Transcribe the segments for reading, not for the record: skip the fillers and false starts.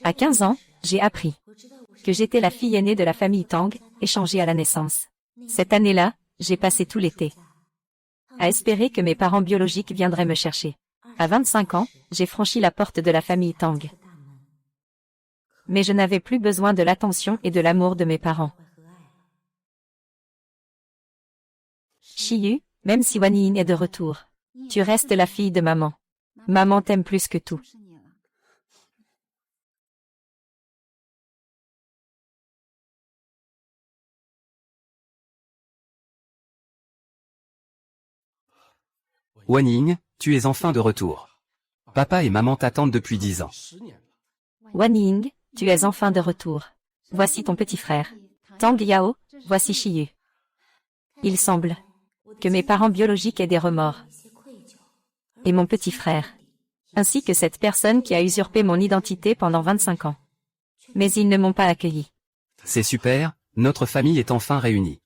À 15 ans, j'ai appris que j'étais la fille aînée de la famille Tang, échangée à la naissance. Cette année-là, j'ai passé tout l'été à espérer que mes parents biologiques viendraient me chercher. À 25 ans, j'ai franchi la porte de la famille Tang. Mais je n'avais plus besoin de l'attention et de l'amour de mes parents. Shiyu, même si Wan Ying est de retour, tu restes la fille de maman. Maman t'aime plus que tout. Wan Ying, tu es enfin de retour. Papa et maman t'attendent depuis 10 ans. Wan Ying, tu es enfin de retour. Voici ton petit frère. Tang Yao, voici Shiyu. Il semble que mes parents biologiques aient des remords. Et mon petit frère. Ainsi que cette personne qui a usurpé mon identité pendant 25 ans. Mais ils ne m'ont pas accueilli. C'est super, notre famille est enfin réunie.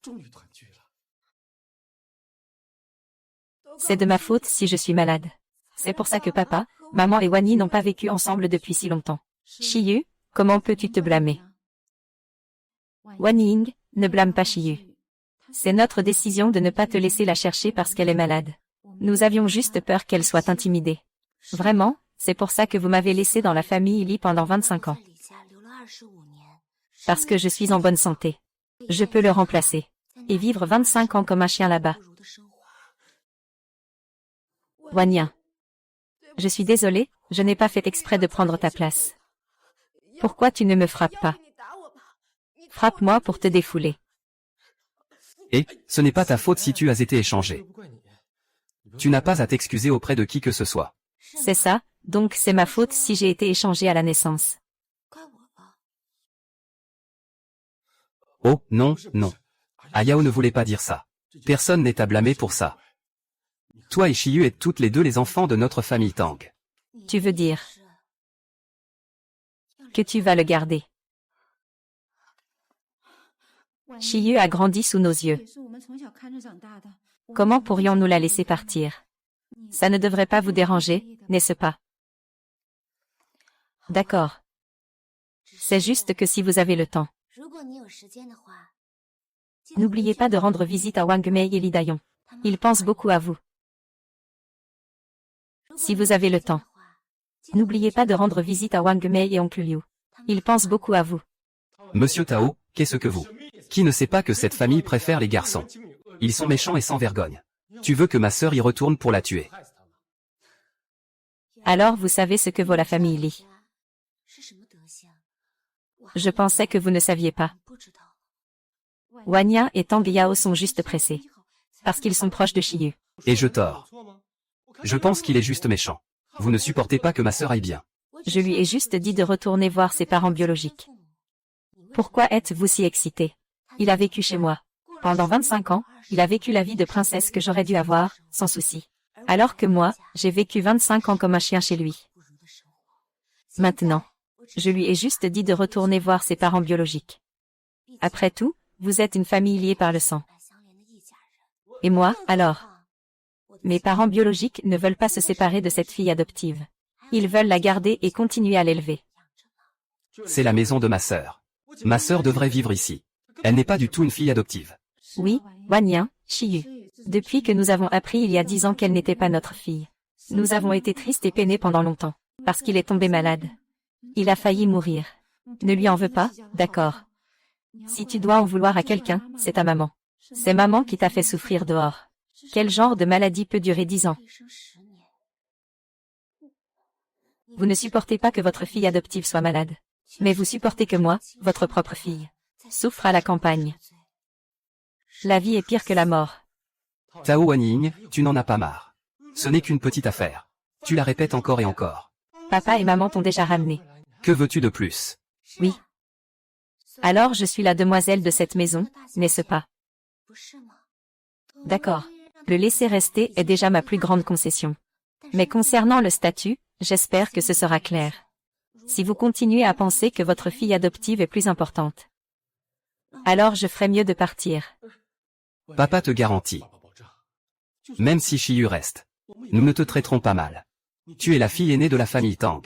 C'est de ma faute si je suis malade. C'est pour ça que papa, maman et Wani n'ont pas vécu ensemble depuis si longtemps. Shiyu, comment peux-tu te blâmer? Wan Ying, ne blâme pas Shiyu. C'est notre décision de ne pas te laisser la chercher parce qu'elle est malade. Nous avions juste peur qu'elle soit intimidée. Vraiment, c'est pour ça que vous m'avez laissé dans la famille Li pendant 25 ans. Parce que je suis en bonne santé. Je peux le remplacer. Et vivre 25 ans comme un chien là-bas. Wanyan. Je suis désolée, je n'ai pas fait exprès de prendre ta place. Pourquoi tu ne me frappes pas? Frappe-moi pour te défouler. Et, ce n'est pas ta faute si tu as été échangé. Tu n'as pas à t'excuser auprès de qui que ce soit. C'est ça, donc c'est ma faute si j'ai été échangée à la naissance. Oh, non, non. Ayao ne voulait pas dire ça. Personne n'est à blâmer pour ça. Toi et Shiyu êtes toutes les deux les enfants de notre famille Tang. Tu veux dire que tu vas le garder? Shiyu a grandi sous nos yeux. Comment pourrions-nous la laisser partir? Ça ne devrait pas vous déranger, n'est-ce pas? D'accord. C'est juste que si vous avez le temps. N'oubliez pas de rendre visite à Wang Mei et Li Dayong. Ils pensent beaucoup à vous. Si vous avez le temps. N'oubliez pas de rendre visite à Wang Mei et Oncle Liu. Ils pensent beaucoup à vous. Monsieur Tao, qu'est-ce que vous? Qui ne sait pas que cette famille préfère les garçons? Ils sont méchants et sans vergogne. Tu veux que ma sœur y retourne pour la tuer? Alors vous savez ce que vaut la famille Li. Je pensais que vous ne saviez pas. Wanya et Tang Yao sont juste pressés. Parce qu'ils sont proches de Shiyu. Et je tort. Je pense qu'il est juste méchant. Vous ne supportez pas que ma sœur aille bien. Je lui ai juste dit de retourner voir ses parents biologiques. Pourquoi êtes-vous si excité? Il a vécu chez moi. Pendant 25 ans, il a vécu la vie de princesse que j'aurais dû avoir, sans souci. Alors que moi, j'ai vécu 25 ans comme un chien chez lui. Maintenant, je lui ai juste dit de retourner voir ses parents biologiques. Après tout, vous êtes une famille liée par le sang. Et moi, alors? Mes parents biologiques ne veulent pas se séparer de cette fille adoptive. Ils veulent la garder et continuer à l'élever. C'est la maison de ma sœur. Ma sœur devrait vivre ici. Elle n'est pas du tout une fille adoptive. Oui, Wanyan, Shiyu. Depuis que nous avons appris il y a 10 ans qu'elle n'était pas notre fille. Nous avons été tristes et peinés pendant longtemps. Parce qu'il est tombé malade. Il a failli mourir. Ne lui en veux pas, d'accord. Si tu dois en vouloir à quelqu'un, c'est ta maman. C'est maman qui t'a fait souffrir dehors. Quel genre de maladie peut durer 10 ans? Vous ne supportez pas que votre fille adoptive soit malade. Mais vous supportez que moi, votre propre fille, souffre à la campagne. La vie est pire que la mort. Tao Wanying, tu n'en as pas marre. Ce n'est qu'une petite affaire. Tu la répètes encore et encore. Papa et maman t'ont déjà ramené. Que veux-tu de plus? Oui. Alors je suis la demoiselle de cette maison, n'est-ce pas? D'accord. Le laisser rester est déjà ma plus grande concession. Mais concernant le statut, j'espère que ce sera clair. Si vous continuez à penser que votre fille adoptive est plus importante, alors je ferais mieux de partir. Papa te garantit. Même si Shiyu reste, nous ne te traiterons pas mal. Tu es la fille aînée de la famille Tang.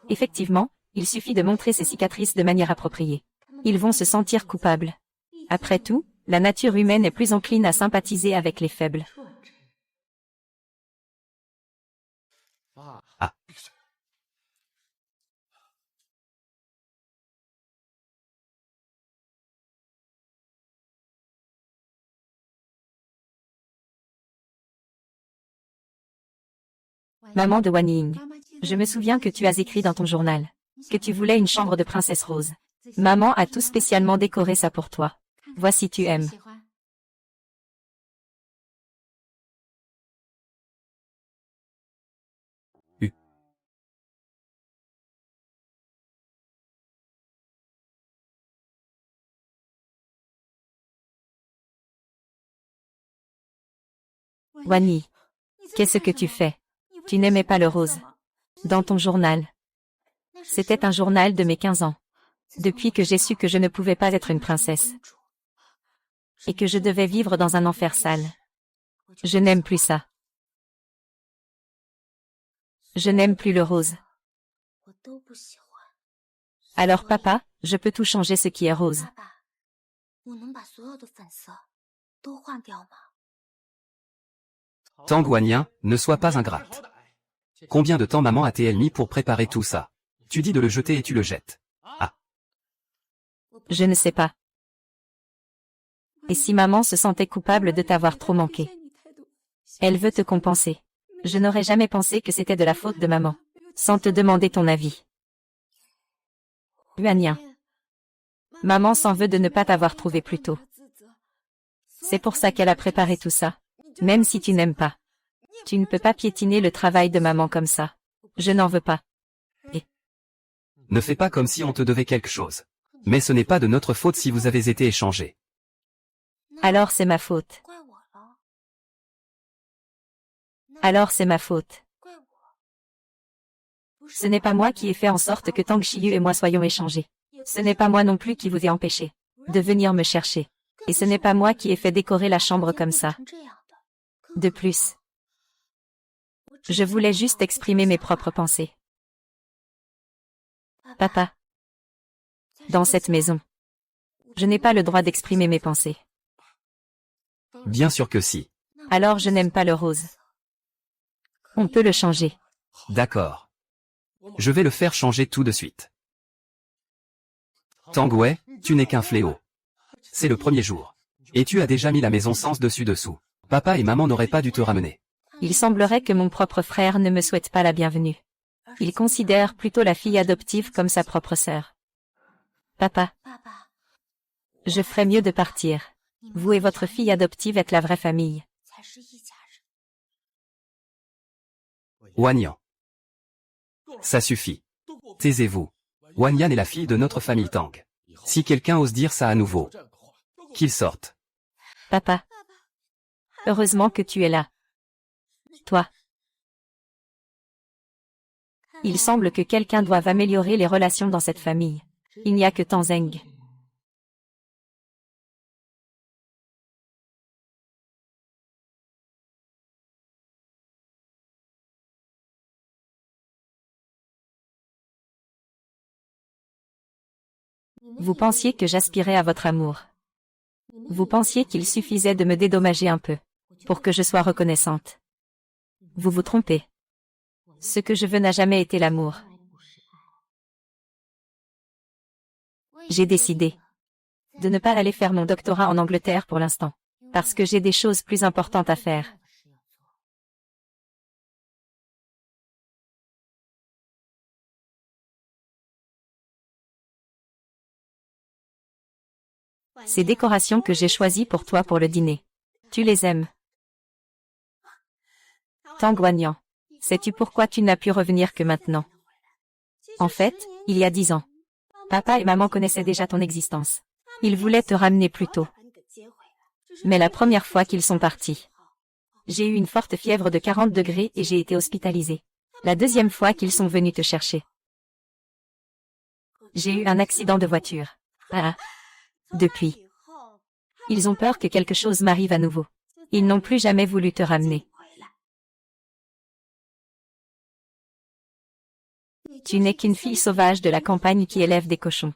Effectivement, il suffit de montrer ces cicatrices de manière appropriée. Ils vont se sentir coupables. Après tout, la nature humaine est plus encline à sympathiser avec les faibles. Ah. Maman de Wan Ying, je me souviens que tu as écrit dans ton journal que tu voulais une chambre de princesse rose. Maman a tout spécialement décoré ça pour toi. Voici tu aimes. Wan Yi, qu'est-ce que tu fais? Tu n'aimais pas le rose. Dans ton journal. C'était un journal de mes 15 ans. Depuis que j'ai su que je ne pouvais pas être une princesse. Et que je devais vivre dans un enfer sale. Je n'aime plus ça. Je n'aime plus le rose. Alors papa, je peux tout changer ce qui est rose. Tang Wanyan, ne sois pas ingrate. Combien de temps maman a-t-elle mis pour préparer tout ça? Tu dis de le jeter et tu le jettes. Ah. Je ne sais pas. Et si maman se sentait coupable de t'avoir trop manqué? Elle veut te compenser. Je n'aurais jamais pensé que c'était de la faute de maman. Sans te demander ton avis. Wanyan. Maman s'en veut de ne pas t'avoir trouvé plus tôt. C'est pour ça qu'elle a préparé tout ça. Même si tu n'aimes pas. Tu ne peux pas piétiner le travail de maman comme ça. Je n'en veux pas. Et Ne fais pas comme si on te devait quelque chose. Mais ce n'est pas de notre faute si vous avez été échangés. alors c'est ma faute. Alors c'est ma faute. Ce n'est pas moi qui ai fait en sorte que Tang Shiyu et moi soyons échangés. Ce n'est pas moi non plus qui vous ai empêché de venir me chercher. Et ce n'est pas moi qui ai fait décorer la chambre comme ça. De plus, je voulais juste exprimer mes propres pensées. Papa, dans cette maison, je n'ai pas le droit d'exprimer mes pensées. Bien sûr que si. Alors je n'aime pas le rose. On peut le changer. D'accord. Je vais le faire changer tout de suite. Tang Wei, tu n'es qu'un fléau. C'est le premier jour. Et tu as déjà mis la maison sens dessus-dessous. Papa et maman n'auraient pas dû te ramener. Il semblerait que mon propre frère ne me souhaite pas la bienvenue. Il considère plutôt la fille adoptive comme sa propre sœur. Papa, je ferais mieux de partir. Vous et votre fille adoptive êtes la vraie famille. Wanyan. Ça suffit. Taisez-vous. Wanyan est la fille de notre famille Tang. Si quelqu'un ose dire ça à nouveau, qu'il sorte. Papa. Heureusement que tu es là. Toi. Il semble que quelqu'un doive améliorer les relations dans cette famille. Il n'y a que Tanzeng. Vous pensiez que j'aspirais à votre amour. Vous pensiez qu'il suffisait de me dédommager un peu pour que je sois reconnaissante. Vous vous trompez. Ce que je veux n'a jamais été l'amour. J'ai décidé de ne pas aller faire mon doctorat en Angleterre pour l'instant, parce que j'ai des choses plus importantes à faire. Ces décorations que j'ai choisies pour toi pour le dîner. Tu les aimes. Tang Wanyan, sais-tu pourquoi tu n'as pu revenir que maintenant? En fait, il y a 10 ans. Papa et maman connaissaient déjà ton existence. Ils voulaient te ramener plus tôt. Mais la première fois qu'ils sont partis, j'ai eu une forte fièvre de 40 degrés et j'ai été hospitalisée. La deuxième fois qu'ils sont venus te chercher, j'ai eu un accident de voiture. Ah. Depuis, ils ont peur que quelque chose m'arrive à nouveau. Ils n'ont plus jamais voulu te ramener. Tu n'es qu'une fille sauvage de la campagne qui élève des cochons.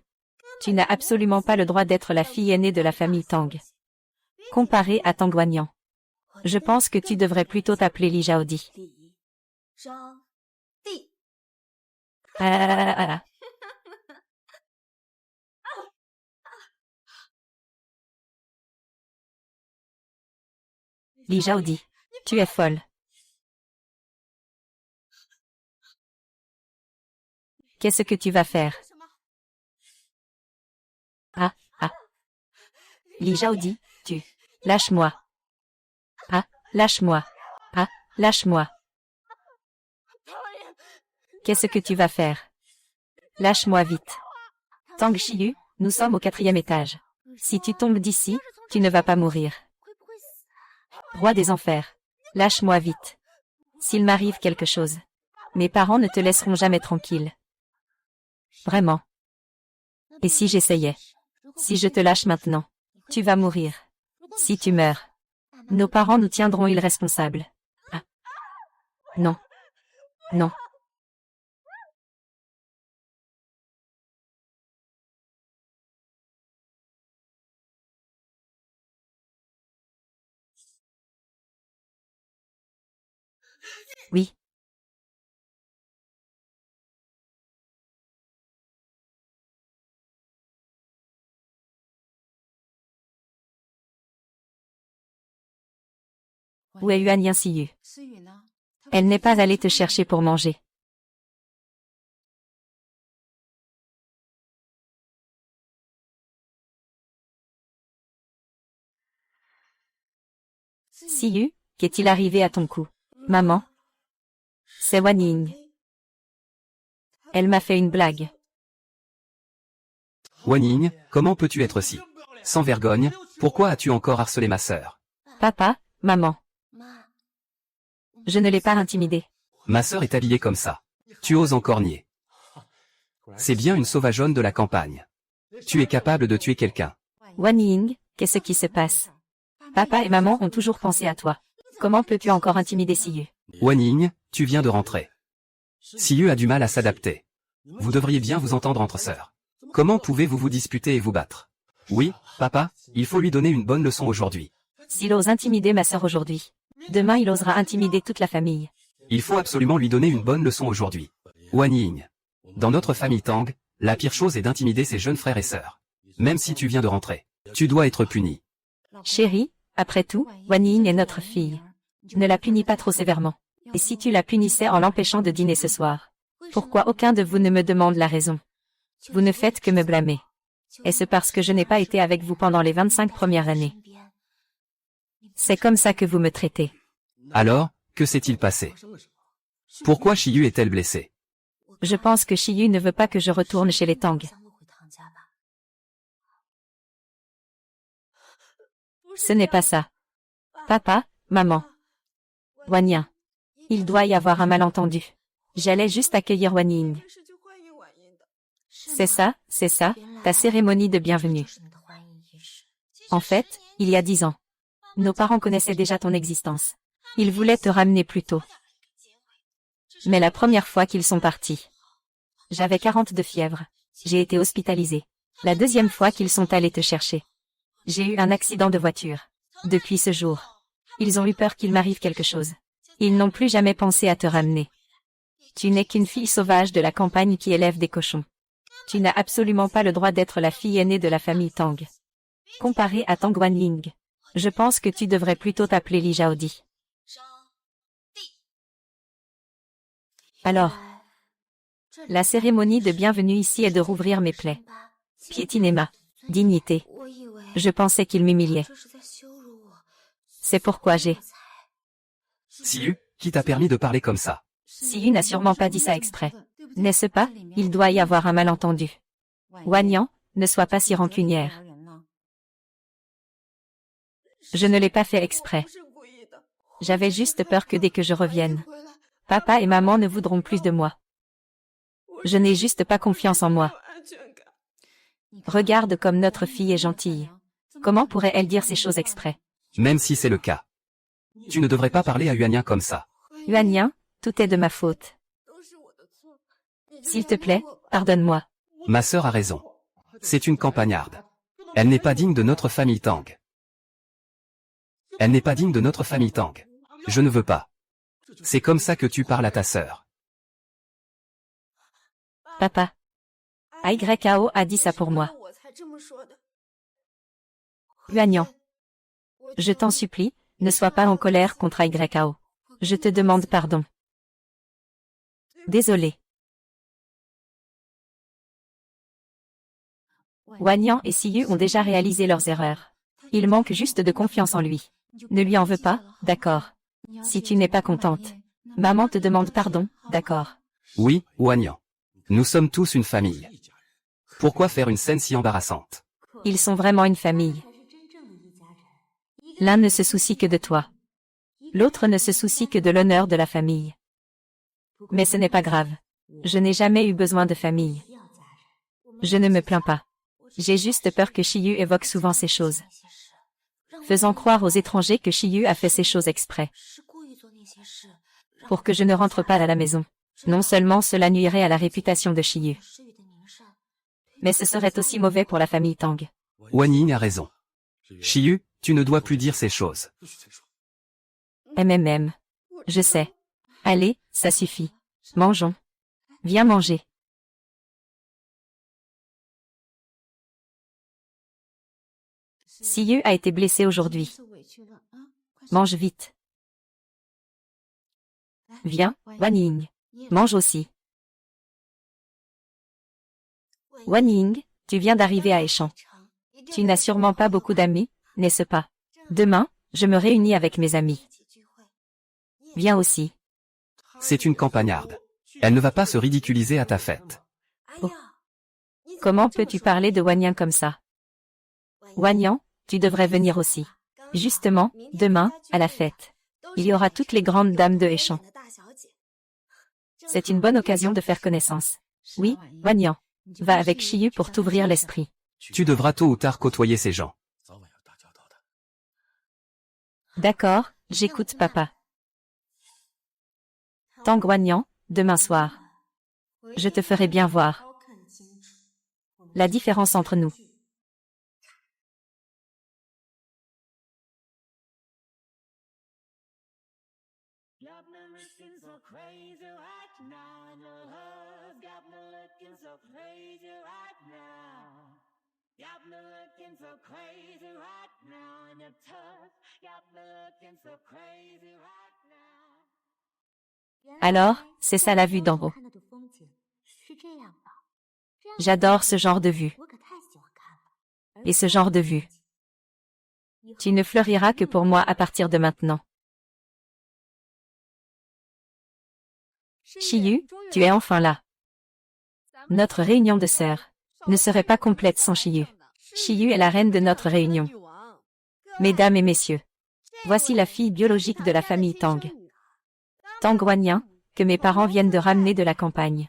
Tu n'as absolument pas le droit d'être la fille aînée de la famille Tang. Comparé à Tang Wanyan. Je pense que tu devrais plutôt t'appeler Li Zhaodi. Ah. Li Zhaodi, tu es folle. Qu'est-ce que tu vas faire? Ah, ah. Li Zhaodi, tu. Lâche-moi. Ah, lâche-moi. Ah, lâche-moi. Qu'est-ce que tu vas faire? Lâche-moi vite. Tang Shiyu, nous sommes au 4e étage. Si tu tombes d'ici, tu ne vas pas mourir. Roi des enfers. Lâche-moi vite. S'il m'arrive quelque chose, mes parents ne te laisseront jamais tranquille. Vraiment. Et si j'essayais? Si je te lâche maintenant, tu vas mourir. Si tu meurs, nos parents nous tiendront irresponsables. Ah. Non. Non. Oui. Où est Yuan Yanxiyu? Elle n'est pas allée te chercher pour manger. Siyu, qu'est-il arrivé à ton cou? Maman? C'est Wan Ying. Elle m'a fait une blague. Wan Ying, comment peux-tu être si sans vergogne? Pourquoi as-tu encore harcelé ma sœur? Papa, maman. Je ne l'ai pas intimidée. Ma sœur est habillée comme ça. Tu oses encore nier. C'est bien une sauvageonne de la campagne. Tu es capable de tuer quelqu'un. Wan Ying, qu'est-ce qui se passe? Papa et maman ont toujours pensé à toi. Comment peux-tu encore intimider Siyu? Wan Ying, tu viens de rentrer. Siyu a du mal à s'adapter. Vous devriez bien vous entendre entre sœurs. Comment pouvez-vous vous disputer et vous battre? Oui, papa, il faut lui donner une bonne leçon aujourd'hui. S'il ose intimider ma sœur aujourd'hui, demain il osera intimider toute la famille. Il faut absolument lui donner une bonne leçon aujourd'hui. Wan Ying. Dans notre famille Tang, la pire chose est d'intimider ses jeunes frères et sœurs. Même si tu viens de rentrer, tu dois être puni. Chérie, après tout, Wan Ying est notre fille. Ne la punis pas trop sévèrement. Et si tu la punissais en l'empêchant de dîner ce soir? Pourquoi aucun de vous ne me demande la raison? Vous ne faites que me blâmer. Est-ce parce que je n'ai pas été avec vous pendant les 25 premières années? C'est comme ça que vous me traitez. Alors, que s'est-il passé? Pourquoi Shiyu est-elle blessée? Je pense que Shiyu ne veut pas que je retourne chez les Tang. Ce n'est pas ça. Papa, maman. Wanyan. Il doit y avoir un malentendu. J'allais juste accueillir Wan Ying. C'est ça, ta cérémonie de bienvenue. En fait, il y a 10 ans. Nos parents connaissaient déjà ton existence. Ils voulaient te ramener plus tôt. Mais la première fois qu'ils sont partis, j'avais 40 de fièvre. J'ai été hospitalisée. La deuxième fois qu'ils sont allés te chercher, j'ai eu un accident de voiture. Depuis ce jour, ils ont eu peur qu'il m'arrive quelque chose. Ils n'ont plus jamais pensé à te ramener. Tu n'es qu'une fille sauvage de la campagne qui élève des cochons. Tu n'as absolument pas le droit d'être la fille aînée de la famille Tang. Comparé à Tang Wanling, je pense que tu devrais plutôt t'appeler Li Zhaodi. Alors, la cérémonie de bienvenue ici est de rouvrir mes plaies. Piétiner ma dignité. Je pensais qu'il m'humiliait. C'est pourquoi j'ai... Siyu, qui t'a permis de parler comme ça? Siyu n'a sûrement pas dit ça exprès. N'est-ce pas? Il doit y avoir un malentendu. Wanyan, ne sois pas si rancunière. Je ne l'ai pas fait exprès. J'avais juste peur que dès que je revienne, papa et maman ne voudront plus de moi. Je n'ai juste pas confiance en moi. Regarde comme notre fille est gentille. Comment pourrait-elle dire ces choses exprès? Même si c'est le cas. Tu ne devrais pas parler à Yuanyan comme ça. Yuanyan, tout est de ma faute. S'il te plaît, pardonne-moi. Ma sœur a raison. C'est une campagnarde. Elle n'est pas digne de notre famille Tang. Elle n'est pas digne de notre famille Tang. Je ne veux pas. C'est comme ça que tu parles à ta sœur. Papa. YAO a dit ça pour moi. Yuanyang. Je t'en supplie, ne sois pas en colère contre YAO. Je te demande pardon. Désolé. Wanyang et Siyu ont déjà réalisé leurs erreurs. Il manque juste de confiance en lui. Ne lui en veux pas, d'accord. Si tu n'es pas contente. Maman te demande pardon, d'accord. Oui, Wanyang. Nous sommes tous une famille. Pourquoi faire une scène si embarrassante? Ils sont vraiment une famille. L'un ne se soucie que de toi. L'autre ne se soucie que de l'honneur de la famille. Mais ce n'est pas grave. Je n'ai jamais eu besoin de famille. Je ne me plains pas. J'ai juste peur que Shiyu évoque souvent ces choses. Faisant croire aux étrangers que Shiyu a fait ces choses exprès. Pour que je ne rentre pas à la maison. Non seulement cela nuirait à la réputation de Shiyu. Mais ce serait aussi mauvais pour la famille Tang. Wanying a raison. Shiyu, tu ne dois plus dire ces choses. MMM. Je sais. Allez, ça suffit. Mangeons. Viens manger. Siyu a été blessé aujourd'hui. Mange vite. Viens, Wanying. Mange aussi. Wanying, tu viens d'arriver à Échamps. Tu n'as sûrement pas beaucoup d'amis, n'est-ce pas? Demain, je me réunis avec mes amis. Viens aussi. C'est une campagnarde. Elle ne va pas se ridiculiser à ta fête. Oh. Comment peux-tu parler de Wanyang comme ça? Wanyang, tu devrais venir aussi. Justement, demain, à la fête. Il y aura toutes les grandes dames de Échamps. C'est une bonne occasion de faire connaissance. Oui, Wanyang. Va avec Shiyu pour t'ouvrir l'esprit. Tu devras tôt ou tard côtoyer ces gens. D'accord, j'écoute papa. Tang Wanyang, demain soir. Je te ferai bien voir. La différence entre nous. Alors, c'est ça la vue d'en haut. J'adore ce genre de vue. Et ce genre de vue. Tu ne fleuriras que pour moi à partir de maintenant. Shiyu, tu es enfin là. Notre réunion de sœurs ne serait pas complète sans Shiyu. Shiyu est la reine de notre réunion. Mesdames et messieurs, voici la fille biologique de la famille Tang. Tang Wanyang, que mes parents viennent de ramener de la campagne.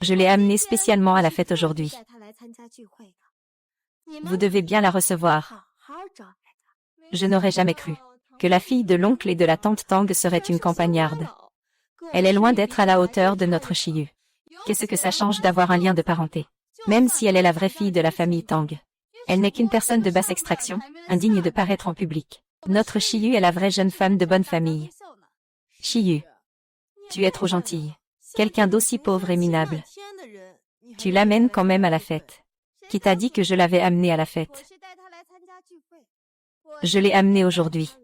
Je l'ai amenée spécialement à la fête aujourd'hui. Vous devez bien la recevoir. Je n'aurais jamais cru que la fille de l'oncle et de la tante Tang serait une campagnarde. Elle est loin d'être à la hauteur de notre Shiyu. Qu'est-ce que ça change d'avoir un lien de parenté? Même si elle est la vraie fille de la famille Tang. Elle n'est qu'une personne de basse extraction, indigne de paraître en public. Notre Shiyu est la vraie jeune femme de bonne famille. Shiyu, tu es trop gentille. Quelqu'un d'aussi pauvre et minable. Tu l'amènes quand même à la fête. Qui t'a dit que je l'avais amenée à la fête? Je l'ai amenée aujourd'hui.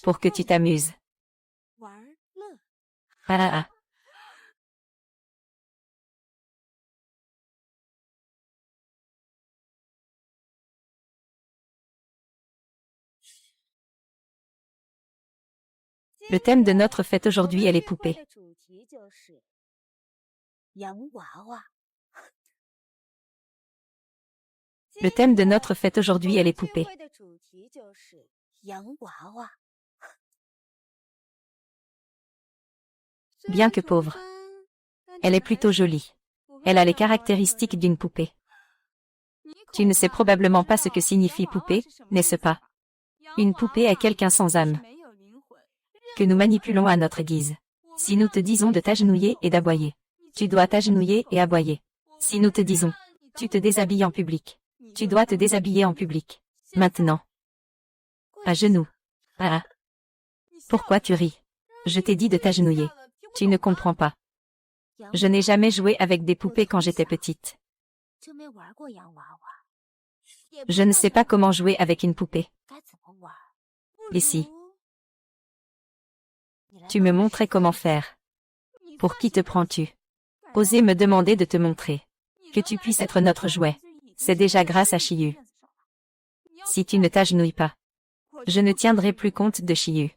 Pour que tu t'amuses. Ah. Le thème de notre fête aujourd'hui est les poupées. Le thème de notre fête aujourd'hui est les poupées. Bien que pauvre, elle est plutôt jolie. Elle a les caractéristiques d'une poupée. Tu ne sais probablement pas ce que signifie poupée, n'est-ce pas? Une poupée est quelqu'un sans âme, que nous manipulons à notre guise. Si nous te disons de t'agenouiller et d'aboyer, tu dois t'agenouiller et aboyer. Si nous te disons, tu te déshabilles en public, tu dois te déshabiller en public. Maintenant. À genoux. Ah. Pourquoi tu ris? Je t'ai dit de t'agenouiller. Tu ne comprends pas. Je n'ai jamais joué avec des poupées quand j'étais petite. Je ne sais pas comment jouer avec une poupée. Et si tu me montrais comment faire? Pour qui te prends-tu? Osez me demander de te montrer. Que tu puisses être notre jouet. C'est déjà grâce à Chiyu. Si tu ne t'agenouilles pas, je ne tiendrai plus compte de Chiyu.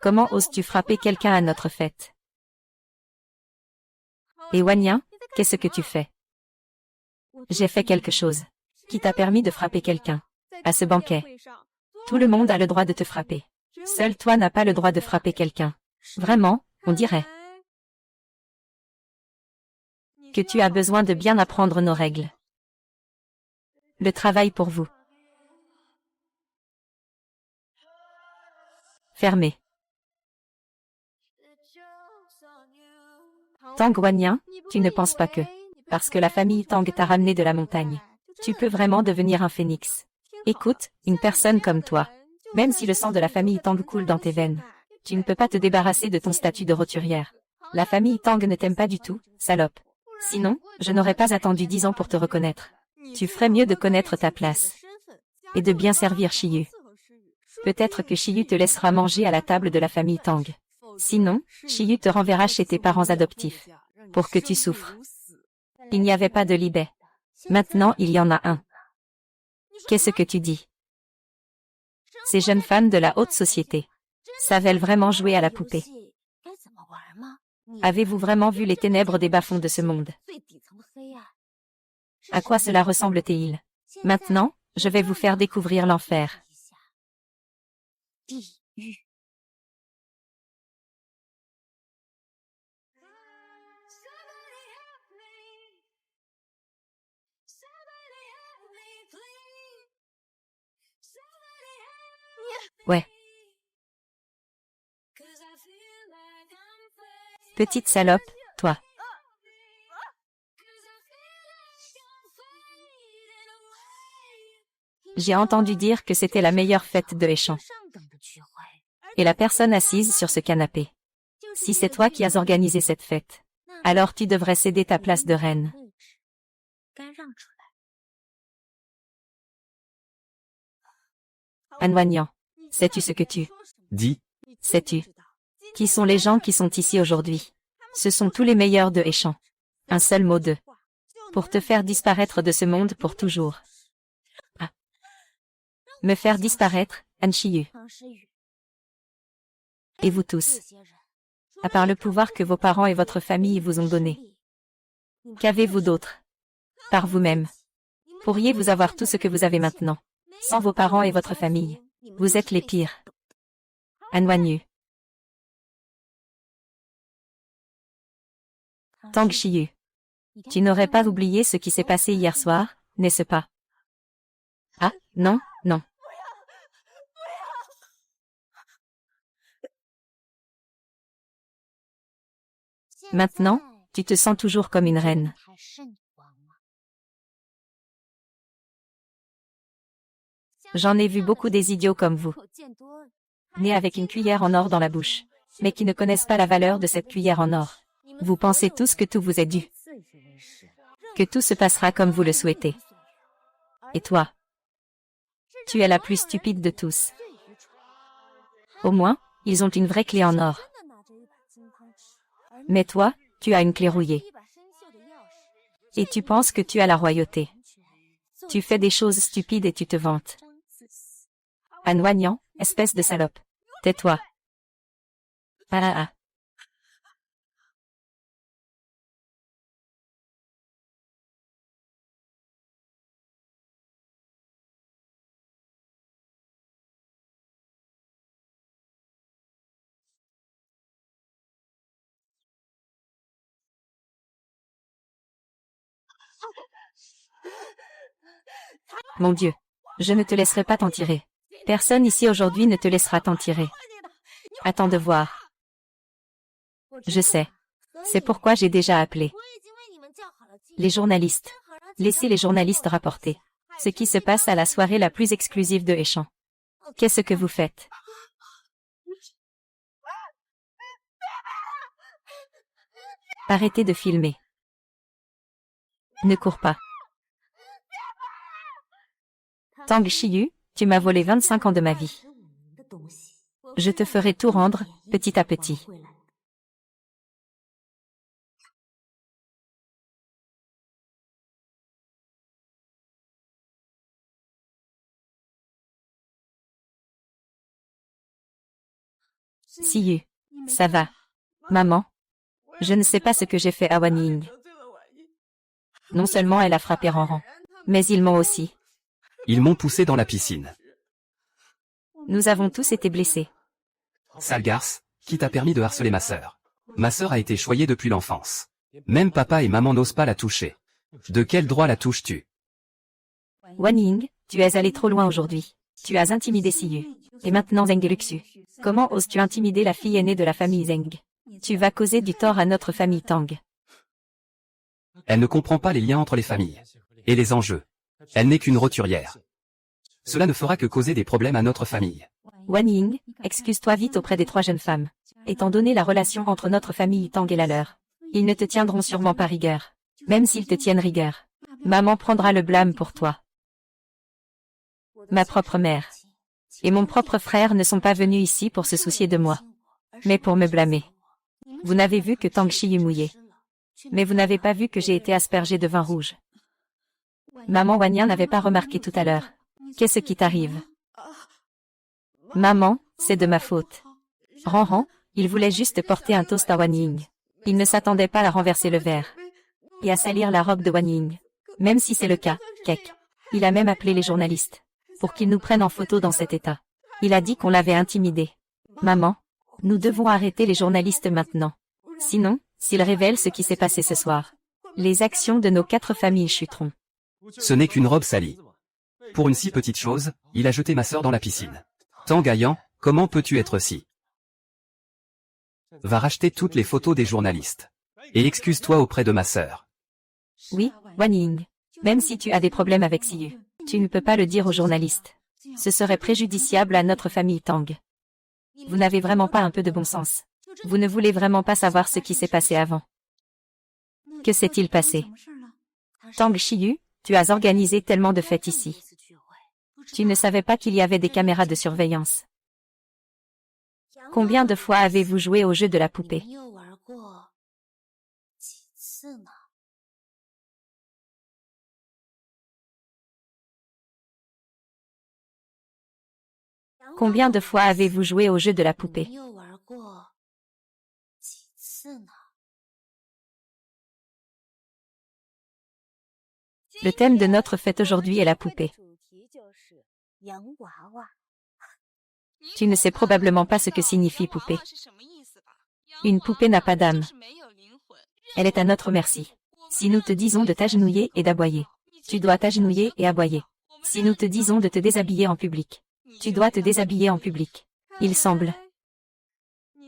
Comment oses-tu frapper quelqu'un à notre fête? Et Wanyan, qu'est-ce que tu fais? J'ai fait quelque chose qui t'a permis de frapper quelqu'un. À ce banquet. Tout le monde a le droit de te frapper. Seul toi n'as pas le droit de frapper quelqu'un. Vraiment, on dirait que tu as besoin de bien apprendre nos règles. Le travail pour vous. Fermé. Tang Wanyan, tu ne penses pas que, parce que la famille Tang t'a ramené de la montagne, tu peux vraiment devenir un phénix. Écoute, une personne comme toi, même si le sang de la famille Tang coule dans tes veines, tu ne peux pas te débarrasser de ton statut de roturière. La famille Tang ne t'aime pas du tout, salope. Sinon, je n'aurais pas attendu 10 ans pour te reconnaître. Tu ferais mieux de connaître ta place. Et de bien servir Chiyu. Peut-être que Chiyu te laissera manger à la table de la famille Tang. Sinon, Chiyu te renverra chez tes parents adoptifs. Pour que tu souffres. Il n'y avait pas de Libé. Maintenant il y en a un. Qu'est-ce que tu dis? Ces jeunes femmes de la haute société savent-elles vraiment jouer à la poupée? Avez-vous vraiment vu les ténèbres des bas-fonds de ce monde? À quoi cela ressemble-t-il? Maintenant, je vais vous faire découvrir l'enfer. Ouais. Petite salope, toi. J'ai entendu dire que c'était la meilleure fête de Héchan. Et la personne assise sur ce canapé. Si c'est toi qui as organisé cette fête, alors tu devrais céder ta place de reine. Anwanyan, sais-tu ce que tu Dis, sais-tu? Qui sont les gens qui sont ici aujourd'hui? Ce sont tous les meilleurs de Héchan. Un seul mot d'eux. Pour te faire disparaître de ce monde pour toujours. Ah. Me faire disparaître, Anshiyu. Et vous tous. À part le pouvoir que vos parents et votre famille vous ont donné. Qu'avez-vous d'autre? Par vous-même. Pourriez-vous avoir tout ce que vous avez maintenant, sans vos parents et votre famille? Vous êtes les pires. Anwanyu. Tang Shiyu. Tu n'aurais pas oublié ce qui s'est passé hier soir, n'est-ce pas? Ah, non, non. Maintenant, tu te sens toujours comme une reine. J'en ai vu beaucoup des idiots comme vous, nés avec une cuillère en or dans la bouche, mais qui ne connaissent pas la valeur de cette cuillère en or. Vous pensez tous que tout vous est dû, que tout se passera comme vous le souhaitez. Et toi? Tu es la plus stupide de tous. Au moins, ils ont une vraie clé en or. Mais toi, tu as une clé rouillée. Et tu penses que tu as la royauté. Tu fais des choses stupides et tu te vantes. Anwanyan, espèce de salope. Tais-toi. Ah ah ah. Mon Dieu. Je ne te laisserai pas t'en tirer. Personne ici aujourd'hui ne te laissera t'en tirer. Attends de voir. Je sais. C'est pourquoi j'ai déjà appelé les journalistes. Laissez les journalistes rapporter ce qui se passe à la soirée la plus exclusive de Échamps. Qu'est-ce que vous faites? Arrêtez de filmer. Ne cours pas. Tang Shiyu, tu m'as volé 25 ans de ma vie. Je te ferai tout rendre, petit à petit. Siyu, ça va. Maman, je ne sais pas ce que j'ai fait à Wan Ying. Non seulement elle a frappé Ranran, mais ils m'ont aussi. Ils m'ont poussé dans la piscine. Nous avons tous été blessés. Sale garce, qui t'a permis de harceler ma sœur? Ma sœur a été choyée depuis l'enfance. Même papa et maman n'osent pas la toucher. De quel droit la touches-tu? Wan Ying, tu es allé trop loin aujourd'hui. Tu as intimidé Siyu. Et maintenant Zheng Luxu. Comment oses-tu intimider la fille aînée de la famille Zheng? Tu vas causer du tort à notre famille Tang. Elle ne comprend pas les liens entre les familles et les enjeux. Elle n'est qu'une roturière. Cela ne fera que causer des problèmes à notre famille. Wan Ying, excuse-toi vite auprès des 3 jeunes femmes. Étant donné la relation entre notre famille Tang et la leur, ils ne te tiendront sûrement pas rigueur. Même s'ils te tiennent rigueur, maman prendra le blâme pour toi. Ma propre mère et mon propre frère ne sont pas venus ici pour se soucier de moi, mais pour me blâmer. Vous n'avez vu que Tang Shiyu mouillé. Mais vous n'avez pas vu que j'ai été aspergée de vin rouge. Maman Wanyan n'avait pas remarqué tout à l'heure. Qu'est-ce qui t'arrive? Maman, c'est de ma faute. Ranran, il voulait juste porter un toast à Wan Ying. Il ne s'attendait pas à renverser le verre et à salir la robe de Wan Ying. Même si c'est le cas, Kek. Il a même appelé les journalistes pour qu'ils nous prennent en photo dans cet état. Il a dit qu'on l'avait intimidé. Maman, nous devons arrêter les journalistes maintenant. Sinon, s'ils révèlent ce qui s'est passé ce soir, les actions de nos 4 familles chuteront. Ce n'est qu'une robe salie. Pour une si petite chose, il a jeté ma sœur dans la piscine. Tang Aiyan, comment peux-tu être si? Va racheter toutes les photos des journalistes. Et excuse-toi auprès de ma sœur. Oui, Wan Ying. Même si tu as des problèmes avec Siyu, tu ne peux pas le dire aux journalistes. Ce serait préjudiciable à notre famille Tang. Vous n'avez vraiment pas un peu de bon sens. Vous ne voulez vraiment pas savoir ce qui s'est passé avant. Que s'est-il passé? Tang Shiyu, tu as organisé tellement de fêtes ici. Tu ne savais pas qu'il y avait des caméras de surveillance. Combien de fois avez-vous joué au jeu de la poupée? Combien de fois avez-vous joué au jeu de la poupée? Le thème de notre fête aujourd'hui est la poupée. Tu ne sais probablement pas ce que signifie poupée. Une poupée n'a pas d'âme. Elle est à notre merci. Si nous te disons de t'agenouiller et d'aboyer, tu dois t'agenouiller et aboyer. Si nous te disons de te déshabiller en public, tu dois te déshabiller en public. Il semble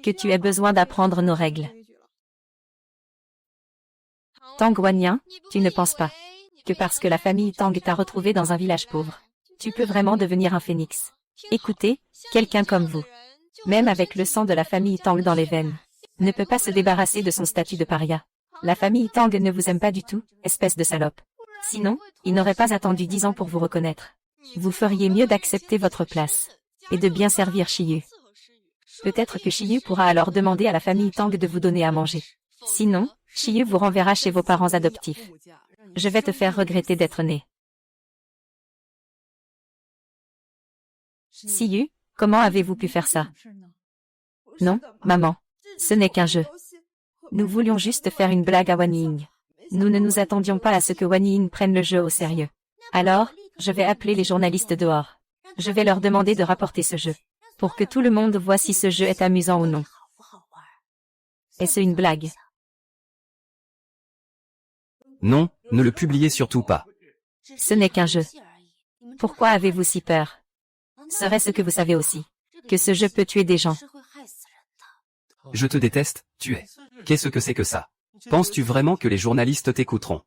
que tu aies besoin d'apprendre nos règles. Tang Wanyan, tu ne penses pas que parce que la famille Tang t'a retrouvé dans un village pauvre, tu peux vraiment devenir un phénix. Écoutez, quelqu'un comme vous, même avec le sang de la famille Tang dans les veines, ne peut pas se débarrasser de son statut de paria. La famille Tang ne vous aime pas du tout, espèce de salope. Sinon, il n'aurait pas attendu 10 ans pour vous reconnaître. Vous feriez mieux d'accepter votre place et de bien servir Shiyu. Peut-être que Shiyu pourra alors demander à la famille Tang de vous donner à manger. Sinon, Shiyu vous renverra chez vos parents adoptifs. Je vais te faire regretter d'être né. Siyu, comment avez-vous pu faire ça? Non, maman. Ce n'est qu'un jeu. Nous voulions juste faire une blague à Wan Ying. Nous ne nous attendions pas à ce que Wan Ying prenne le jeu au sérieux. Alors, je vais appeler les journalistes dehors. Je vais leur demander de rapporter ce jeu, pour que tout le monde voit si ce jeu est amusant ou non. Est-ce une blague? Non, Ne le publiez surtout pas. Ce n'est qu'un jeu. Pourquoi avez-vous si peur? Serait-ce que vous savez aussi que ce jeu peut tuer des gens? Je te déteste, tu es. Qu'est-ce que c'est que ça? Penses-tu vraiment que les journalistes t'écouteront?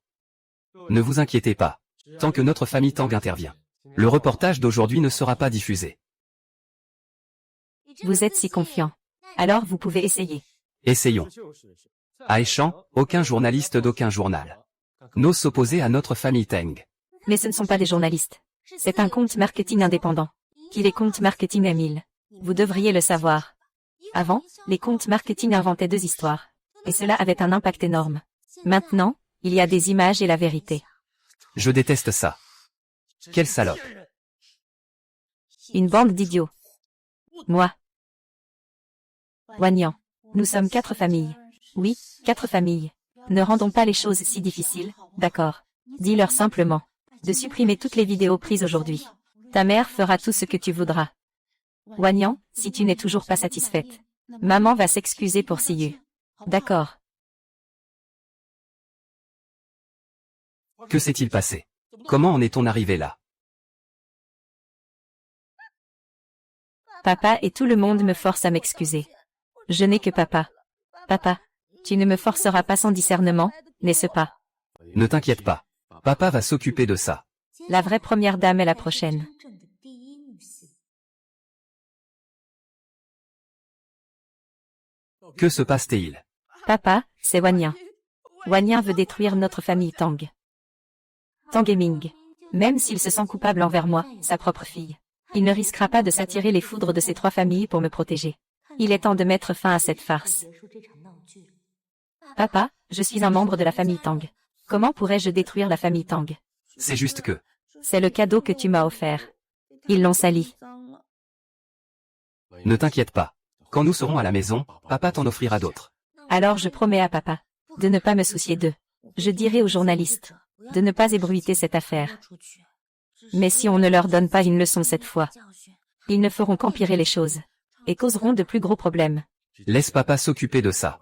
Ne vous inquiétez pas. Tant que notre famille Tang intervient, le reportage d'aujourd'hui ne sera pas diffusé. Vous êtes si confiant. Alors vous pouvez essayer. Essayons. Aishan, aucun journaliste d'aucun journal n'ose s'opposer à notre famille Tang. Mais ce ne sont pas des journalistes. C'est un compte marketing indépendant. Qui les comptes marketing à 1000. Vous devriez le savoir. Avant, les comptes marketing inventaient 2 histoires. Et cela avait un impact énorme. Maintenant, il y a des images et la vérité. Je déteste ça. Quelle salope. Une bande d'idiots. Moi. Wanyang. Nous sommes 4 familles. Oui, 4 familles. Ne rendons pas les choses si difficiles, d'accord. Dis-leur simplement de supprimer toutes les vidéos prises aujourd'hui. Ta mère fera tout ce que tu voudras. Wanyang, si tu n'es toujours pas satisfaite, maman va s'excuser pour Siyu. D'accord. Que s'est-il passé? Comment en est-on arrivé là? Papa et tout le monde me force à m'excuser. Je n'ai que papa. Papa, tu ne me forceras pas sans discernement, n'est-ce pas? Ne t'inquiète pas. Papa va s'occuper de ça. La vraie première dame est la prochaine. Que se passe-t-il? Papa, c'est Wanyang. Wanyang veut détruire notre famille Tang. Tang et Ming. Même s'il se sent coupable envers moi, sa propre fille, il ne risquera pas de s'attirer les foudres de ces 3 familles pour me protéger. Il est temps de mettre fin à cette farce. Papa, je suis un membre de la famille Tang. Comment pourrais-je détruire la famille Tang? C'est juste que... C'est le cadeau que tu m'as offert. Ils l'ont sali. Ne t'inquiète pas. Quand nous serons à la maison, papa t'en offrira d'autres. Alors je promets à papa de ne pas me soucier d'eux. Je dirai aux journalistes de ne pas ébruiter cette affaire. Mais si on ne leur donne pas une leçon cette fois, ils ne feront qu'empirer les choses et causeront de plus gros problèmes. Laisse papa s'occuper de ça.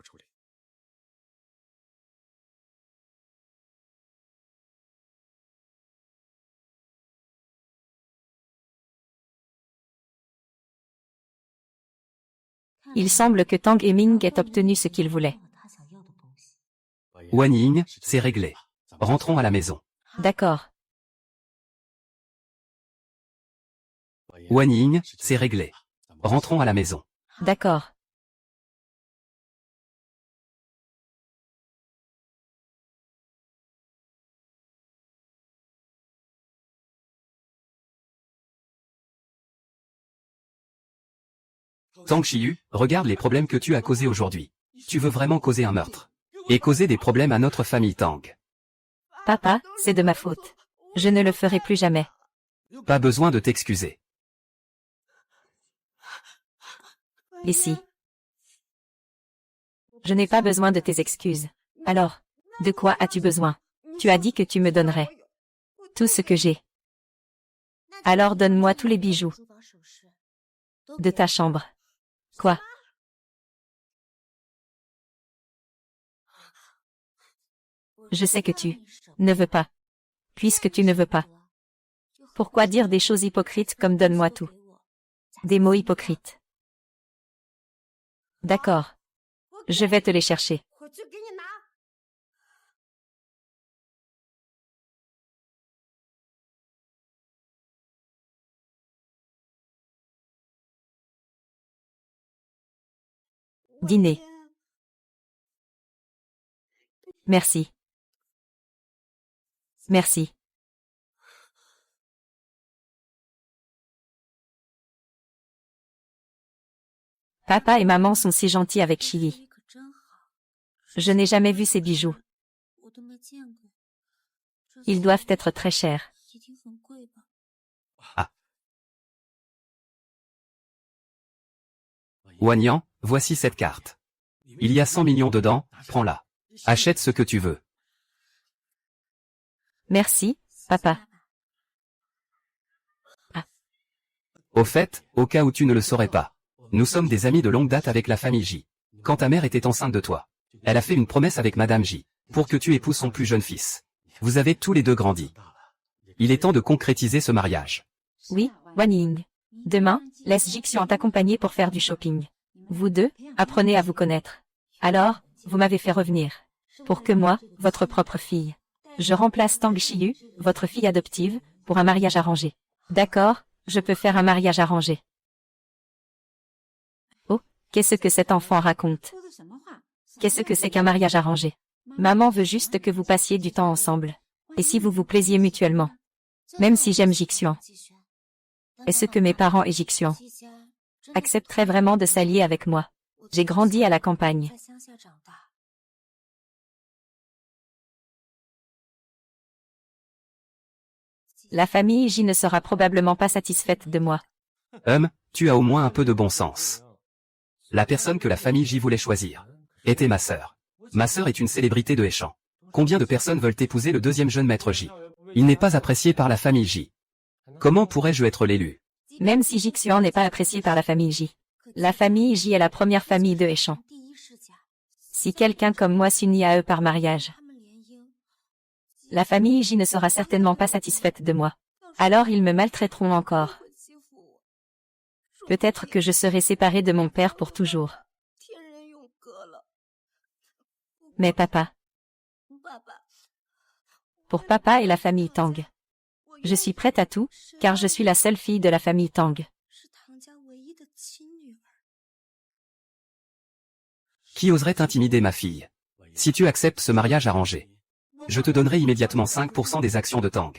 Il semble que Tang et Ming aient obtenu ce qu'ils voulaient. Wanying, c'est réglé. Rentrons à la maison. D'accord. Wanying, c'est réglé. Rentrons à la maison. D'accord. Tang Shiyu, regarde les problèmes que tu as causés aujourd'hui. Tu veux vraiment causer un meurtre. Et causer des problèmes à notre famille Tang. Papa, c'est de ma faute. Je ne le ferai plus jamais. Pas besoin de t'excuser. Ici. Je n'ai pas besoin de tes excuses. Alors, de quoi as-tu besoin? Tu as dit que tu me donnerais tout ce que j'ai. Alors donne-moi tous les bijoux de ta chambre. Quoi? Je sais que tu ne veux pas. Puisque tu ne veux pas. Pourquoi dire des choses hypocrites comme donne-moi tout? Des mots hypocrites. D'accord. Je vais te les chercher. Dîner. Merci. Merci. Papa et maman sont si gentils avec Chili. Je n'ai jamais vu ces bijoux. Ils doivent être très chers. Ah. Wanyang, voici cette carte. Il y a 100 millions dedans, prends-la. Achète ce que tu veux. Merci, papa. Au fait, au cas où tu ne le saurais pas, nous sommes des amis de longue date avec la famille J. Quand ta mère était enceinte de toi, elle a fait une promesse avec Madame J, pour que tu épouses son plus jeune fils. Vous avez tous les deux grandi. Il est temps de concrétiser ce mariage. Oui, Wan Ying. Demain, laisse Jixian t'accompagner pour faire du shopping. Vous deux, apprenez à vous connaître. Alors, vous m'avez fait revenir. Pour que moi, votre propre fille. Je remplace Tang Shiyu, votre fille adoptive, pour un mariage arrangé. D'accord, je peux faire un mariage arrangé. Oh, qu'est-ce que cet enfant raconte? Qu'est-ce que c'est qu'un mariage arrangé? Maman veut juste que vous passiez du temps ensemble. Et si vous vous plaisiez mutuellement. Même si j'aime Jixian. Est-ce que mes parents et Jixian accepteraient vraiment de s'allier avec moi? J'ai grandi à la campagne. La famille J ne sera probablement pas satisfaite de moi. Tu as au moins un peu de bon sens. La personne que la famille J voulait choisir était ma sœur. Ma sœur est une célébrité de Heshan. Combien de personnes veulent épouser le deuxième jeune maître J? Il n'est pas apprécié par la famille J. Comment pourrais-je être l'élu? Même si Jixian n'est pas apprécié par la famille J. La famille J est la première famille de Heshan. Si quelqu'un comme moi s'unit à eux par mariage, la famille J ne sera certainement pas satisfaite de moi. Alors ils me maltraiteront encore. Peut-être que je serai séparée de mon père pour toujours. Mais papa. Pour papa et la famille Tang. Je suis prête à tout, car je suis la seule fille de la famille Tang. Qui oserait intimider ma fille? Si tu acceptes ce mariage arrangé, je te donnerai immédiatement 5% des actions de Tang.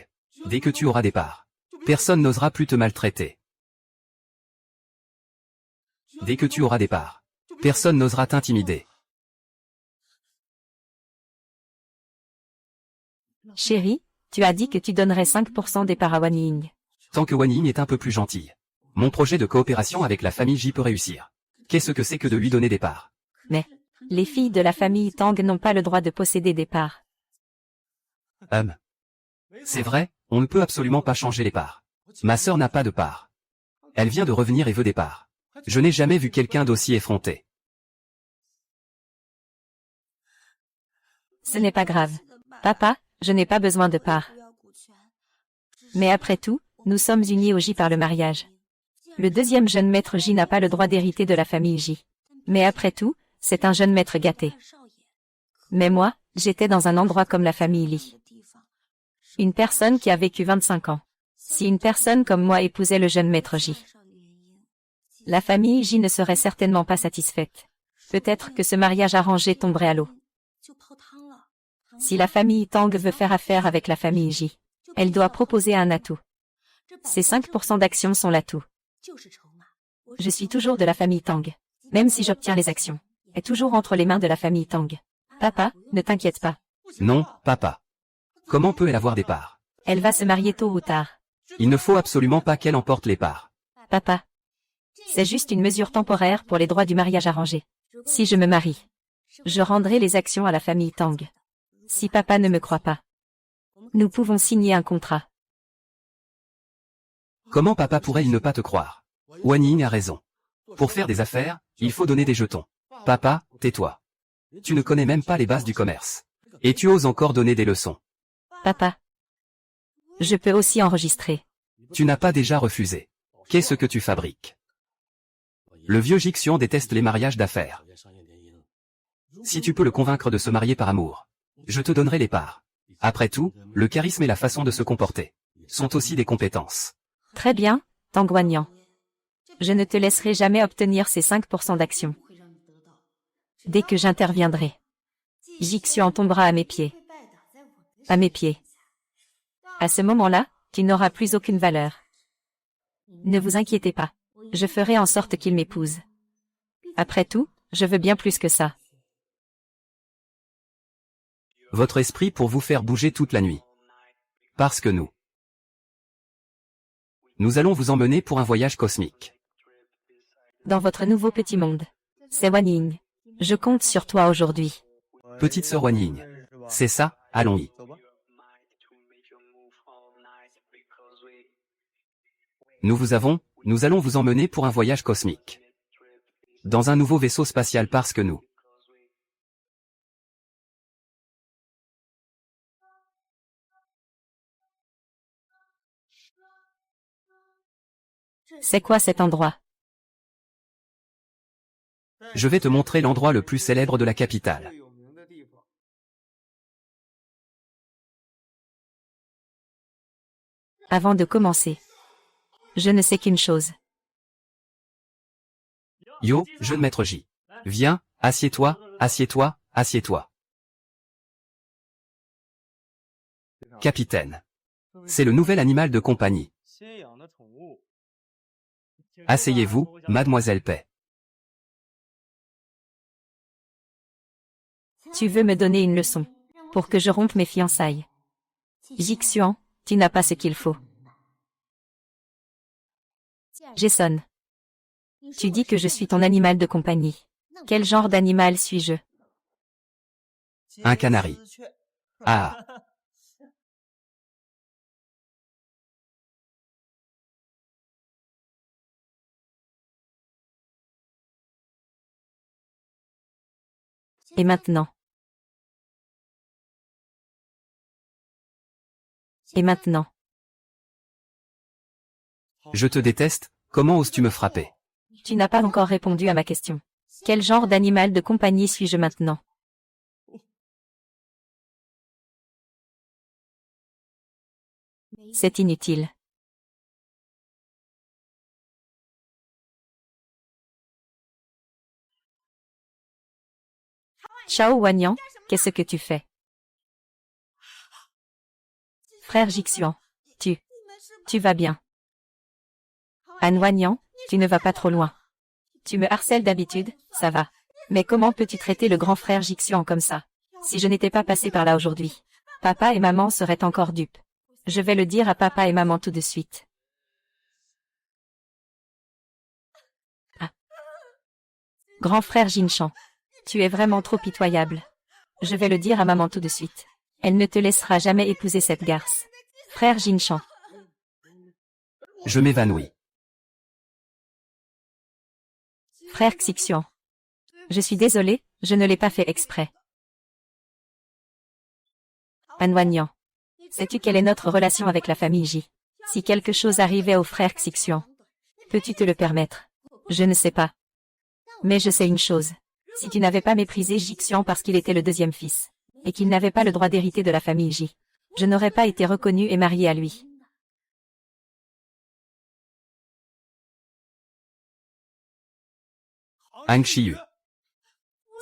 Dès que tu auras des parts, personne n'osera plus te maltraiter. Dès que tu auras des parts, personne n'osera t'intimider. Chérie, tu as dit que tu donnerais 5% des parts à Wan Ying. Tant que Wan Ying est un peu plus gentille, mon projet de coopération avec la famille J peut réussir. Qu'est-ce que c'est que de lui donner des parts? Mais, les filles de la famille Tang n'ont pas le droit de posséder des parts. C'est vrai, on ne peut absolument pas changer les parts. Ma sœur n'a pas de parts. Elle vient de revenir et veut des parts. Je n'ai jamais vu quelqu'un d'aussi effronté. Ce n'est pas grave. Papa, je n'ai pas besoin de parts. Mais après tout, nous sommes unis au J par le mariage. Le deuxième jeune maître J n'a pas le droit d'hériter de la famille J. Mais après tout, c'est un jeune maître gâté. Mais moi, j'étais dans un endroit comme la famille Li. Une personne qui a vécu 25 ans. Si une personne comme moi épousait le jeune maître J, la famille J ne serait certainement pas satisfaite. Peut-être que ce mariage arrangé tomberait à l'eau. Si la famille Tang veut faire affaire avec la famille J, elle doit proposer un atout. Ces 5% d'actions sont l'atout. Je suis toujours de la famille Tang. Même si j'obtiens les actions, est toujours entre les mains de la famille Tang. Papa, ne t'inquiète pas. Non, papa. Comment peut-elle avoir des parts? Elle va se marier tôt ou tard. Il ne faut absolument pas qu'elle emporte les parts. Papa. C'est juste une mesure temporaire pour les droits du mariage arrangé. Si je me marie, je rendrai les actions à la famille Tang. Si papa ne me croit pas, nous pouvons signer un contrat. Comment papa pourrait-il ne pas te croire? Wan Ying a raison. Pour faire des affaires, il faut donner des jetons. Papa, tais-toi. Tu ne connais même pas les bases du commerce. Et tu oses encore donner des leçons. Papa. Je peux aussi enregistrer. Tu n'as pas déjà refusé. Qu'est-ce que tu fabriques? Le vieux Jixian déteste les mariages d'affaires. Si tu peux le convaincre de se marier par amour, je te donnerai les parts. Après tout, le charisme et la façon de se comporter sont aussi des compétences. Très bien, Tang Wanyan. Je ne te laisserai jamais obtenir ces 5% d'actions. Dès que j'interviendrai, Jixian tombera à mes pieds. À mes pieds. À ce moment-là, tu n'auras plus aucune valeur. Ne vous inquiétez pas. Je ferai en sorte qu'il m'épouse. Après tout, je veux bien plus que ça. Votre esprit pour vous faire bouger toute la nuit. Parce que nous allons vous emmener pour un voyage cosmique. Dans votre nouveau petit monde. C'est Wan Ying. Je compte sur toi aujourd'hui. Petite sœur Wan Ying. C'est ça, allons-y. Nous allons vous emmener pour un voyage cosmique. Dans un nouveau vaisseau spatial parce que C'est quoi cet endroit? Je vais te montrer l'endroit le plus célèbre de la capitale. Avant de commencer, je ne sais qu'une chose. Yo, jeune maître J. Viens, assieds-toi, assieds-toi, assieds-toi. Capitaine. C'est le nouvel animal de compagnie. Asseyez-vous, mademoiselle Paix. Tu veux me donner une leçon pour que je rompe mes fiançailles. Jixuan, tu n'as pas ce qu'il faut. Jason. Tu dis que je suis ton animal de compagnie. Quel genre d'animal suis-je? Un canari. Ah. Et maintenant? Et maintenant? Je te déteste, comment oses-tu me frapper? Tu n'as pas encore répondu à ma question. Quel genre d'animal de compagnie suis-je maintenant? C'est inutile. Chao Wanyan, qu'est-ce que tu fais? Frère Jixuan, tu vas bien. An Wanyan, tu ne vas pas trop loin. Tu me harcèles d'habitude, ça va. Mais comment peux-tu traiter le grand frère Jixuan comme ça? Si je n'étais pas passé par là aujourd'hui, papa et maman seraient encore dupes. Je vais le dire à papa et maman tout de suite. Ah. Grand frère Jinchan, tu es vraiment trop pitoyable. Je vais le dire à maman tout de suite. Elle ne te laissera jamais épouser cette garce. Frère Jinchan. Je m'évanouis. Frère Xixian. Je suis désolé, je ne l'ai pas fait exprès. An Wanyan. Sais-tu quelle est notre relation avec la famille J? Si quelque chose arrivait au frère Xixian, peux-tu te le permettre? Je ne sais pas. Mais je sais une chose. Si tu n'avais pas méprisé Jixian parce qu'il était le deuxième fils, et qu'il n'avait pas le droit d'hériter de la famille J, je n'aurais pas été reconnu et marié à lui. Ang Shiyu.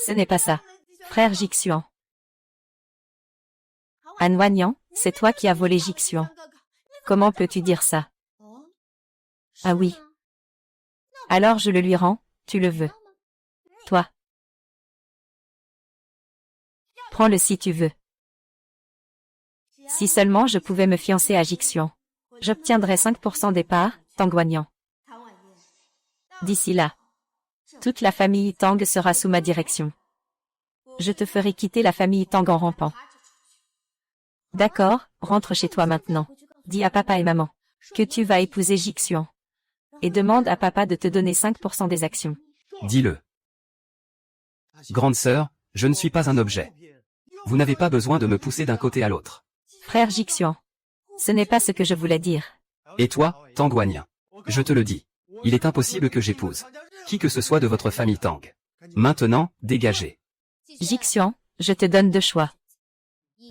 Ce n'est pas ça. Frère Jixuan. An Wanyan, c'est toi qui as volé Jixuan. Comment peux-tu dire ça? Ah oui. Alors je le lui rends, tu le veux. Toi. Prends-le si tu veux. Si seulement je pouvais me fiancer à Jixuan, j'obtiendrais 5% des parts, Tang Wanyan. D'ici là, toute la famille Tang sera sous ma direction. Je te ferai quitter la famille Tang en rampant. D'accord, rentre chez toi maintenant. Dis à papa et maman que tu vas épouser Jixuan. Et demande à papa de te donner 5% des actions. Dis-le. Grande sœur, je ne suis pas un objet. Vous n'avez pas besoin de me pousser d'un côté à l'autre. Frère Jixuan. Ce n'est pas ce que je voulais dire. Et toi, Tang Wanyan. Je te le dis. Il est impossible que j'épouse qui que ce soit de votre famille Tang. Maintenant, dégagez. Jixuan, je te donne deux choix.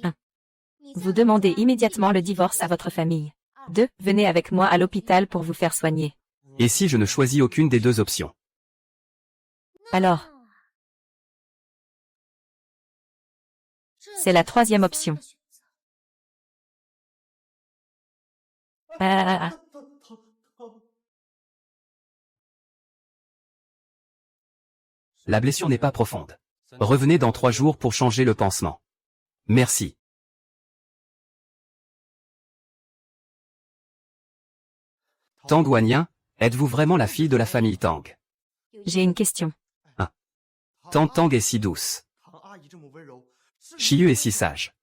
1. Vous demandez immédiatement le divorce à votre famille. 2. Venez avec moi à l'hôpital pour vous faire soigner. Et si je ne choisis aucune des deux options? Alors, c'est la troisième option. La blessure n'est pas profonde. Revenez dans 3 jours pour changer le pansement. Merci. Tang Wanyan, êtes-vous vraiment la fille de la famille Tang? J'ai une question. Tang est si douce. Shiyu est si sage.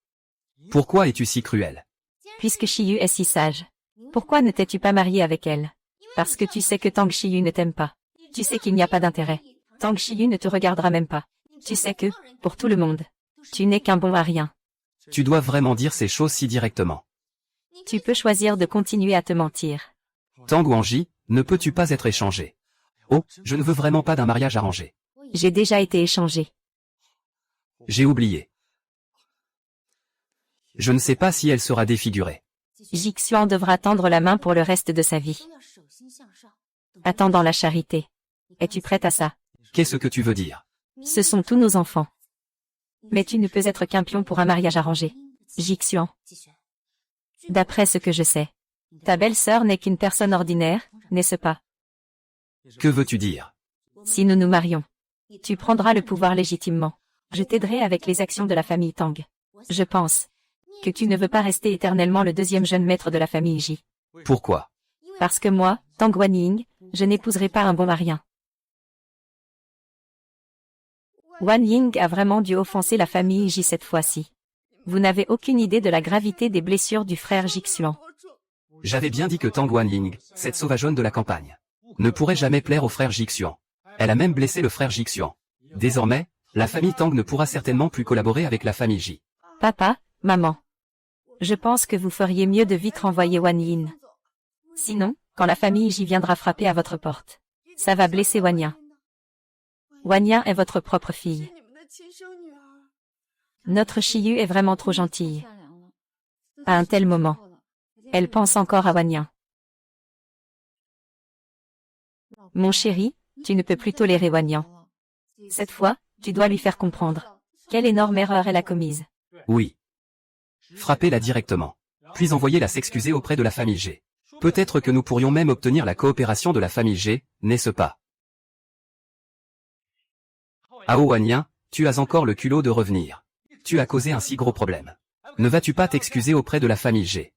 Pourquoi es-tu si cruel? Puisque Shiyu est si sage, pourquoi ne t'es-tu pas marié avec elle? Parce que tu sais que Tang Shiyu ne t'aime pas. Tu sais qu'il n'y a pas d'intérêt. Tang Shiyu ne te regardera même pas. Tu sais que, pour tout le monde, tu n'es qu'un bon à rien. Tu dois vraiment dire ces choses si directement. Tu peux choisir de continuer à te mentir. Tang Wanji, Ne peux-tu pas être échangé? Oh, je ne veux vraiment pas d'un mariage arrangé. J'ai déjà été échangée. J'ai oublié. Je ne sais pas si elle sera défigurée. Jixuan devra tendre la main pour le reste de sa vie. Attendant la charité. Es-tu prête à ça? Qu'est-ce que tu veux dire? Ce sont tous nos enfants. Mais tu ne peux être qu'un pion pour un mariage arrangé. Jixuan. D'après ce que je sais. Ta belle-sœur n'est qu'une personne ordinaire, n'est-ce pas? Que veux-tu dire? Si nous nous marions, tu prendras le pouvoir légitimement. Je t'aiderai avec les actions de la famille Tang. Je pense que tu ne veux pas rester éternellement le deuxième jeune maître de la famille Ji. Pourquoi? Parce que moi, Tang Wanying, je n'épouserai pas un bon marien. Wan Ying a vraiment dû offenser la famille Ji cette fois-ci. Vous n'avez aucune idée de la gravité des blessures du frère Jixuan. J'avais bien dit que Tang Wanling, cette sauvageonne de la campagne, ne pourrait jamais plaire au frère Jixuan. Elle a même blessé le frère Jixuan. Désormais, la famille Tang ne pourra certainement plus collaborer avec la famille Ji. Papa, maman. Je pense que vous feriez mieux de vite renvoyer Wan Yin. Sinon, quand la famille Ji viendra frapper à votre porte, ça va blesser Wanyan. Wanyan est votre propre fille. Notre Shiyu est vraiment trop gentille. À un tel moment, elle pense encore à Wanyan. Mon chéri, tu ne peux plus tolérer Wanyan. Cette fois, tu dois lui faire comprendre quelle énorme erreur elle a commise. Oui. Frappez-la directement. Puis envoyez-la s'excuser auprès de la famille G. Peut-être que nous pourrions même obtenir la coopération de la famille G, n'est-ce pas? Ao Wanyan, tu as encore le culot de revenir. Tu as causé un si gros problème. Ne vas-tu pas t'excuser auprès de la famille G?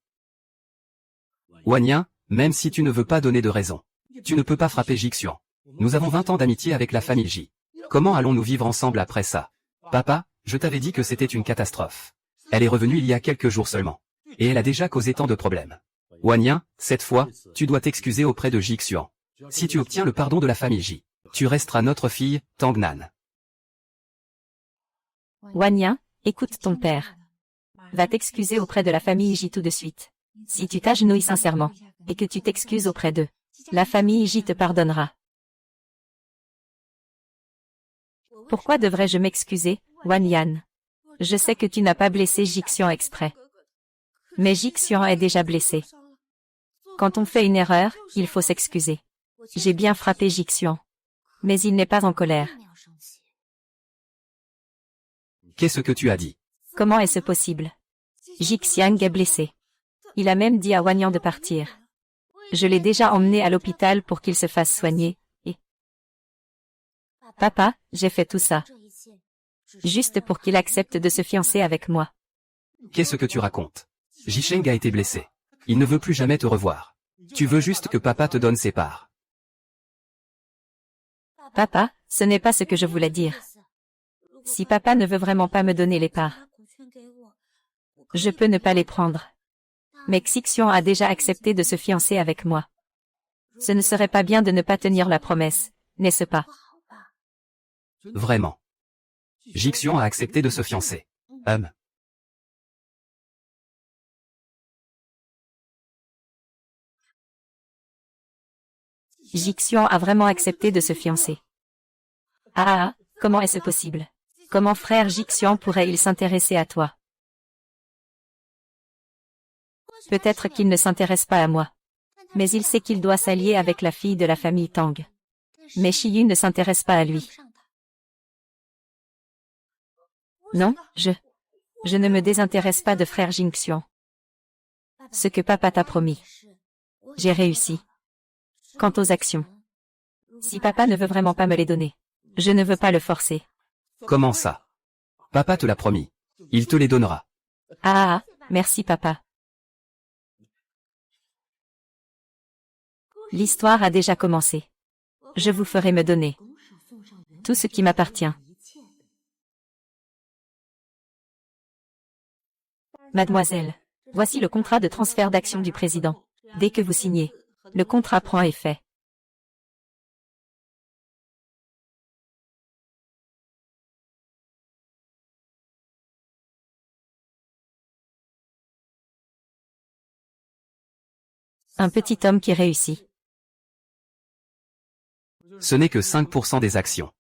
Wanyan, même si tu ne veux pas donner de raison, tu ne peux pas frapper Jixuan. Nous avons 20 ans d'amitié avec la famille J. Comment allons-nous vivre ensemble après ça? Papa, je t'avais dit que c'était une catastrophe. Elle est revenue il y a quelques jours seulement. Et elle a déjà causé tant de problèmes. Wanyan, cette fois, tu dois t'excuser auprès de Jixuan. Si tu obtiens le pardon de la famille J, tu resteras notre fille, Tangnan. Wanyan, écoute ton père. Va t'excuser auprès de la famille Ji tout de suite. Si tu t'agenouilles sincèrement, et que tu t'excuses auprès d'eux, la famille Ji te pardonnera. Pourquoi devrais-je m'excuser, Wanyan? Je sais que tu n'as pas blessé Jixuan exprès. Mais Jixuan est déjà blessé. Quand on fait une erreur, il faut s'excuser. J'ai bien frappé Jixuan. Mais il n'est pas en colère. Qu'est-ce que tu as dit? Comment est-ce possible? Jixiang est blessé. Il a même dit à Wanyan de partir. Je l'ai déjà emmené à l'hôpital pour qu'il se fasse soigner, et... Papa, j'ai fait tout ça. Juste pour qu'il accepte de se fiancer avec moi. Qu'est-ce que tu racontes? Jisheng a été blessé. Il ne veut plus jamais te revoir. Tu veux juste que papa te donne ses parts. Papa, ce n'est pas ce que je voulais dire. Si papa ne veut vraiment pas me donner les parts, je peux ne pas les prendre. Mais Xixian a déjà accepté de se fiancer avec moi. Ce ne serait pas bien de ne pas tenir la promesse, n'est-ce pas? Vraiment. Jixuan a accepté de se fiancer. Jixian a vraiment accepté de se fiancer. Ah, comment est-ce possible? Comment frère Jixian pourrait-il s'intéresser à toi? Peut-être qu'il ne s'intéresse pas à moi. Mais il sait qu'il doit s'allier avec la fille de la famille Tang. Mais Shiyu ne s'intéresse pas à lui. Non, je ne me désintéresse pas de frère Jingxian. Ce que papa t'a promis. J'ai réussi. Quant aux actions, si papa ne veut vraiment pas me les donner, je ne veux pas le forcer. Comment ça? Papa te l'a promis. Il te les donnera. Ah, merci papa. L'histoire a déjà commencé. Je vous ferai me donner tout ce qui m'appartient. Mademoiselle, voici le contrat de transfert d'actions du président. Dès que vous signez, le contrat prend effet. Un petit homme qui réussit. Ce n'est que 5% des actions.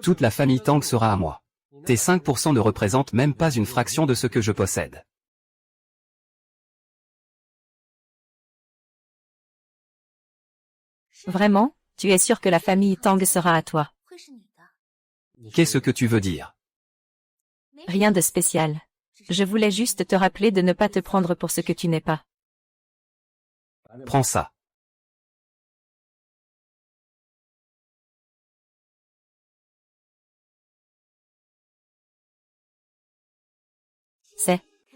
Toute la famille Tang sera à moi. Tes 5% ne représentent même pas une fraction de ce que je possède. Vraiment, tu es sûr que la famille Tang sera à toi? Qu'est-ce que tu veux dire? Rien de spécial. Je voulais juste te rappeler de ne pas te prendre pour ce que tu n'es pas. Prends ça.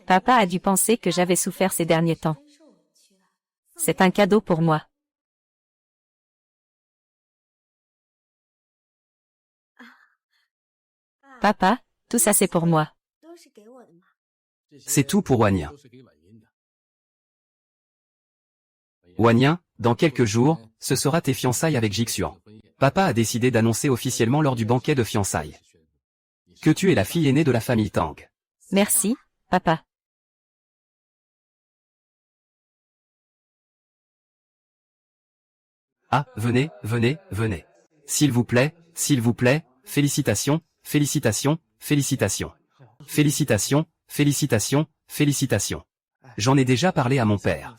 Papa a dû penser que j'avais souffert ces derniers temps. C'est un cadeau pour moi. Papa, tout ça c'est pour moi. C'est tout pour Wanyan. Wanyan, dans quelques jours, ce sera tes fiançailles avec Jixuan. Papa a décidé d'annoncer officiellement lors du banquet de fiançailles que tu es la fille aînée de la famille Tang. Merci, papa. Ah, venez, venez, venez. S'il vous plaît, félicitations, félicitations, félicitations. Félicitations, félicitations, félicitations. J'en ai déjà parlé à mon père.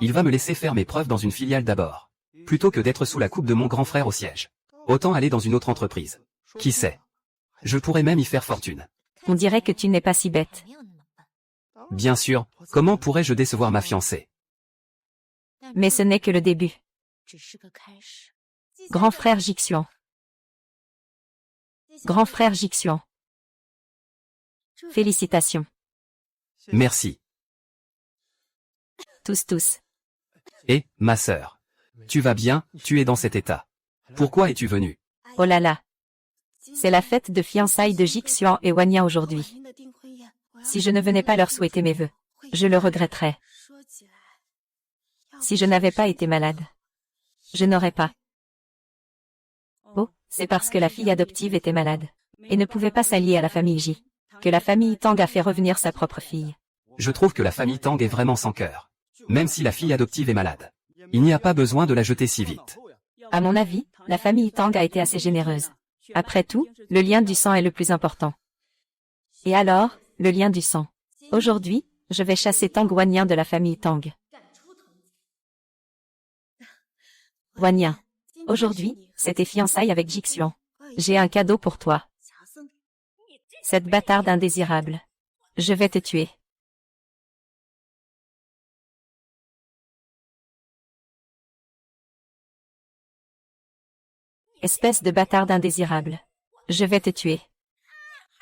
Il va me laisser faire mes preuves dans une filiale d'abord. Plutôt que d'être sous la coupe de mon grand frère au siège. Autant aller dans une autre entreprise. Qui sait? Je pourrais même y faire fortune. On dirait que tu n'es pas si bête. Bien sûr, comment pourrais-je décevoir ma fiancée? Mais ce n'est que le début. Grand frère Jixuan. Grand frère Jixuan. Félicitations. Merci. Tous. Et, ma sœur. Tu vas bien, tu es dans cet état. Pourquoi es-tu venue? Oh là là. C'est la fête de fiançailles de Jixuan et Wanyan aujourd'hui. Si je ne venais pas leur souhaiter mes vœux, je le regretterais. Si je n'avais pas été malade, je n'aurais pas. Oh, c'est parce que la fille adoptive était malade et ne pouvait pas s'allier à la famille J, que la famille Tang a fait revenir sa propre fille. Je trouve que la famille Tang est vraiment sans cœur. Même si la fille adoptive est malade. Il n'y a pas besoin de la jeter si vite. À mon avis, la famille Tang a été assez généreuse. Après tout, le lien du sang est le plus important. Et alors, le lien du sang. Aujourd'hui, je vais chasser Tang Wanyan de la famille Tang. Wanyan. Aujourd'hui, c'est tes fiançailles avec Jixuan. J'ai un cadeau pour toi. Cette bâtarde indésirable. Je vais te tuer. Espèce de bâtarde indésirable. Je vais te tuer.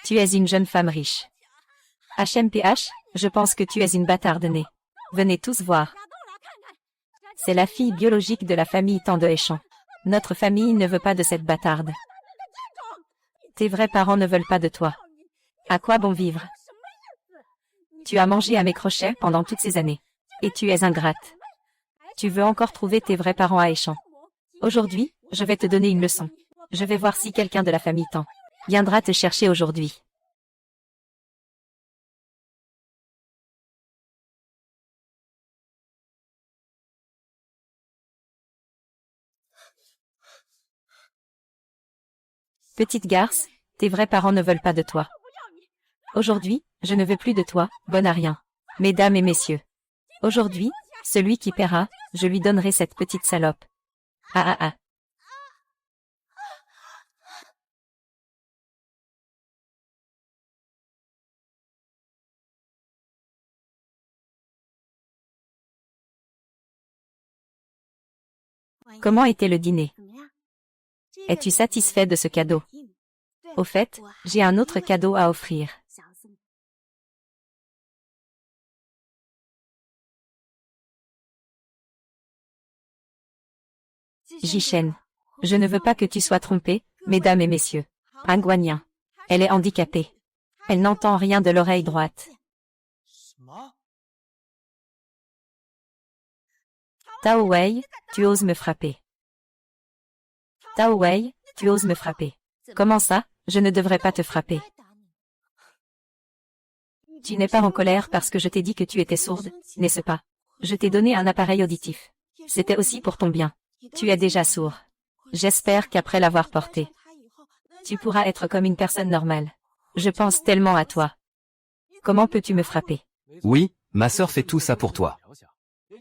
Tu es une jeune femme riche. HMPH, je pense que tu es une bâtarde née. Venez tous voir. C'est la fille biologique de la famille Tang de Héchan. Notre famille ne veut pas de cette bâtarde. Tes vrais parents ne veulent pas de toi. À quoi bon vivre? Tu as mangé à mes crochets pendant toutes ces années. Et tu es ingrate. Tu veux encore trouver tes vrais parents à Héchan. Aujourd'hui, je vais te donner une leçon. Je vais voir si quelqu'un de la famille Tang viendra te chercher aujourd'hui. Petite garce, tes vrais parents ne veulent pas de toi. Aujourd'hui, je ne veux plus de toi, bonne à rien. Mesdames et messieurs. Aujourd'hui, celui qui paiera, je lui donnerai cette petite salope. Ah ah ah. Comment était le dîner? Es-tu satisfait de ce cadeau? Au fait, j'ai un autre cadeau à offrir. Jishen. Je ne veux pas que tu sois trompé, mesdames et messieurs. Un Wanyan. Elle est handicapée. Elle n'entend rien de l'oreille droite. Tao Wei, tu oses me frapper. Tao Wei, tu oses me frapper. Comment ça, je ne devrais pas te frapper? Tu n'es pas en colère parce que je t'ai dit que tu étais sourde, n'est-ce pas? Je t'ai donné un appareil auditif. C'était aussi pour ton bien. Tu es déjà sourd. J'espère qu'après l'avoir porté, tu pourras être comme une personne normale. Je pense tellement à toi. Comment peux-tu me frapper? Oui, ma sœur fait tout ça pour toi.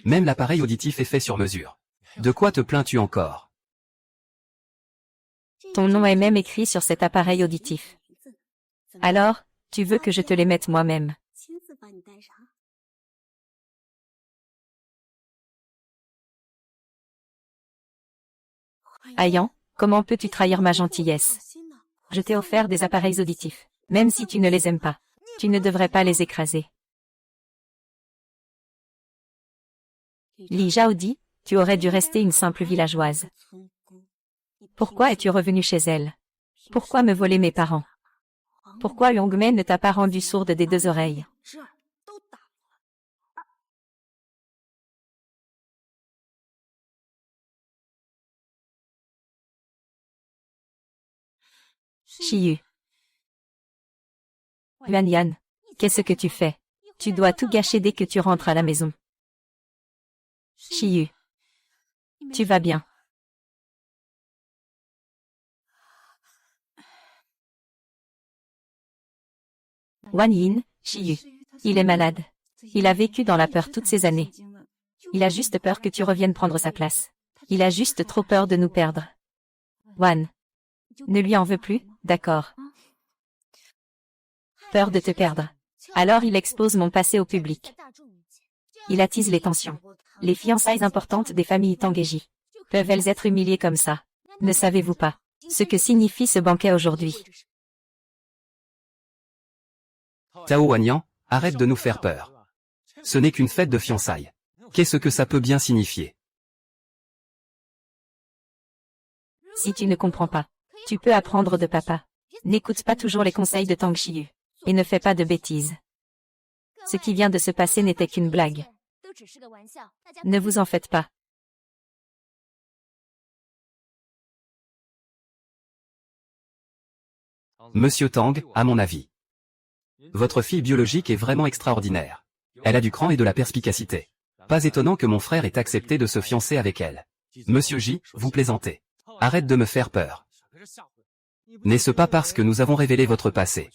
Même l'appareil auditif est fait sur mesure. De quoi te plains-tu encore? Ton nom est même écrit sur cet appareil auditif. Alors, tu veux que je te les mette moi-même? Ayan, comment peux-tu trahir ma gentillesse? Je t'ai offert des appareils auditifs. Même si tu ne les aimes pas, tu ne devrais pas les écraser. Li Zhaodi, tu aurais dû rester une simple villageoise. Pourquoi es-tu revenu chez elle? Pourquoi me voler mes parents? Pourquoi Yongmei ne t'a pas rendu sourde des deux oreilles? Shiyu. Yuan, qu'est-ce que tu fais? Tu dois tout gâcher dès que tu rentres à la maison. Shiyu. Tu vas bien. Wan Yin, Shiyu. Il est malade. Il a vécu dans la peur toutes ces années. Il a juste peur que tu reviennes prendre sa place. Il a juste trop peur de nous perdre. Wan. Ne lui en veux plus, d'accord. Peur de te perdre. Alors il expose mon passé au public. Il attise les tensions. Les fiançailles importantes des familles Tangéji. Peuvent-elles être humiliées comme ça? Ne savez-vous pas ce que signifie ce banquet aujourd'hui? Tao Wanyan, arrête de nous faire peur. Ce n'est qu'une fête de fiançailles. Qu'est-ce que ça peut bien signifier? Si tu ne comprends pas, tu peux apprendre de papa. N'écoute pas toujours les conseils de Tang Shiyu. Et ne fais pas de bêtises. Ce qui vient de se passer n'était qu'une blague. Ne vous en faites pas. Monsieur Tang, à mon avis. Votre fille biologique est vraiment extraordinaire. Elle a du cran et de la perspicacité. Pas étonnant que mon frère ait accepté de se fiancer avec elle. Monsieur J, vous plaisantez. Arrête de me faire peur. N'est-ce pas parce que nous avons révélé votre passé?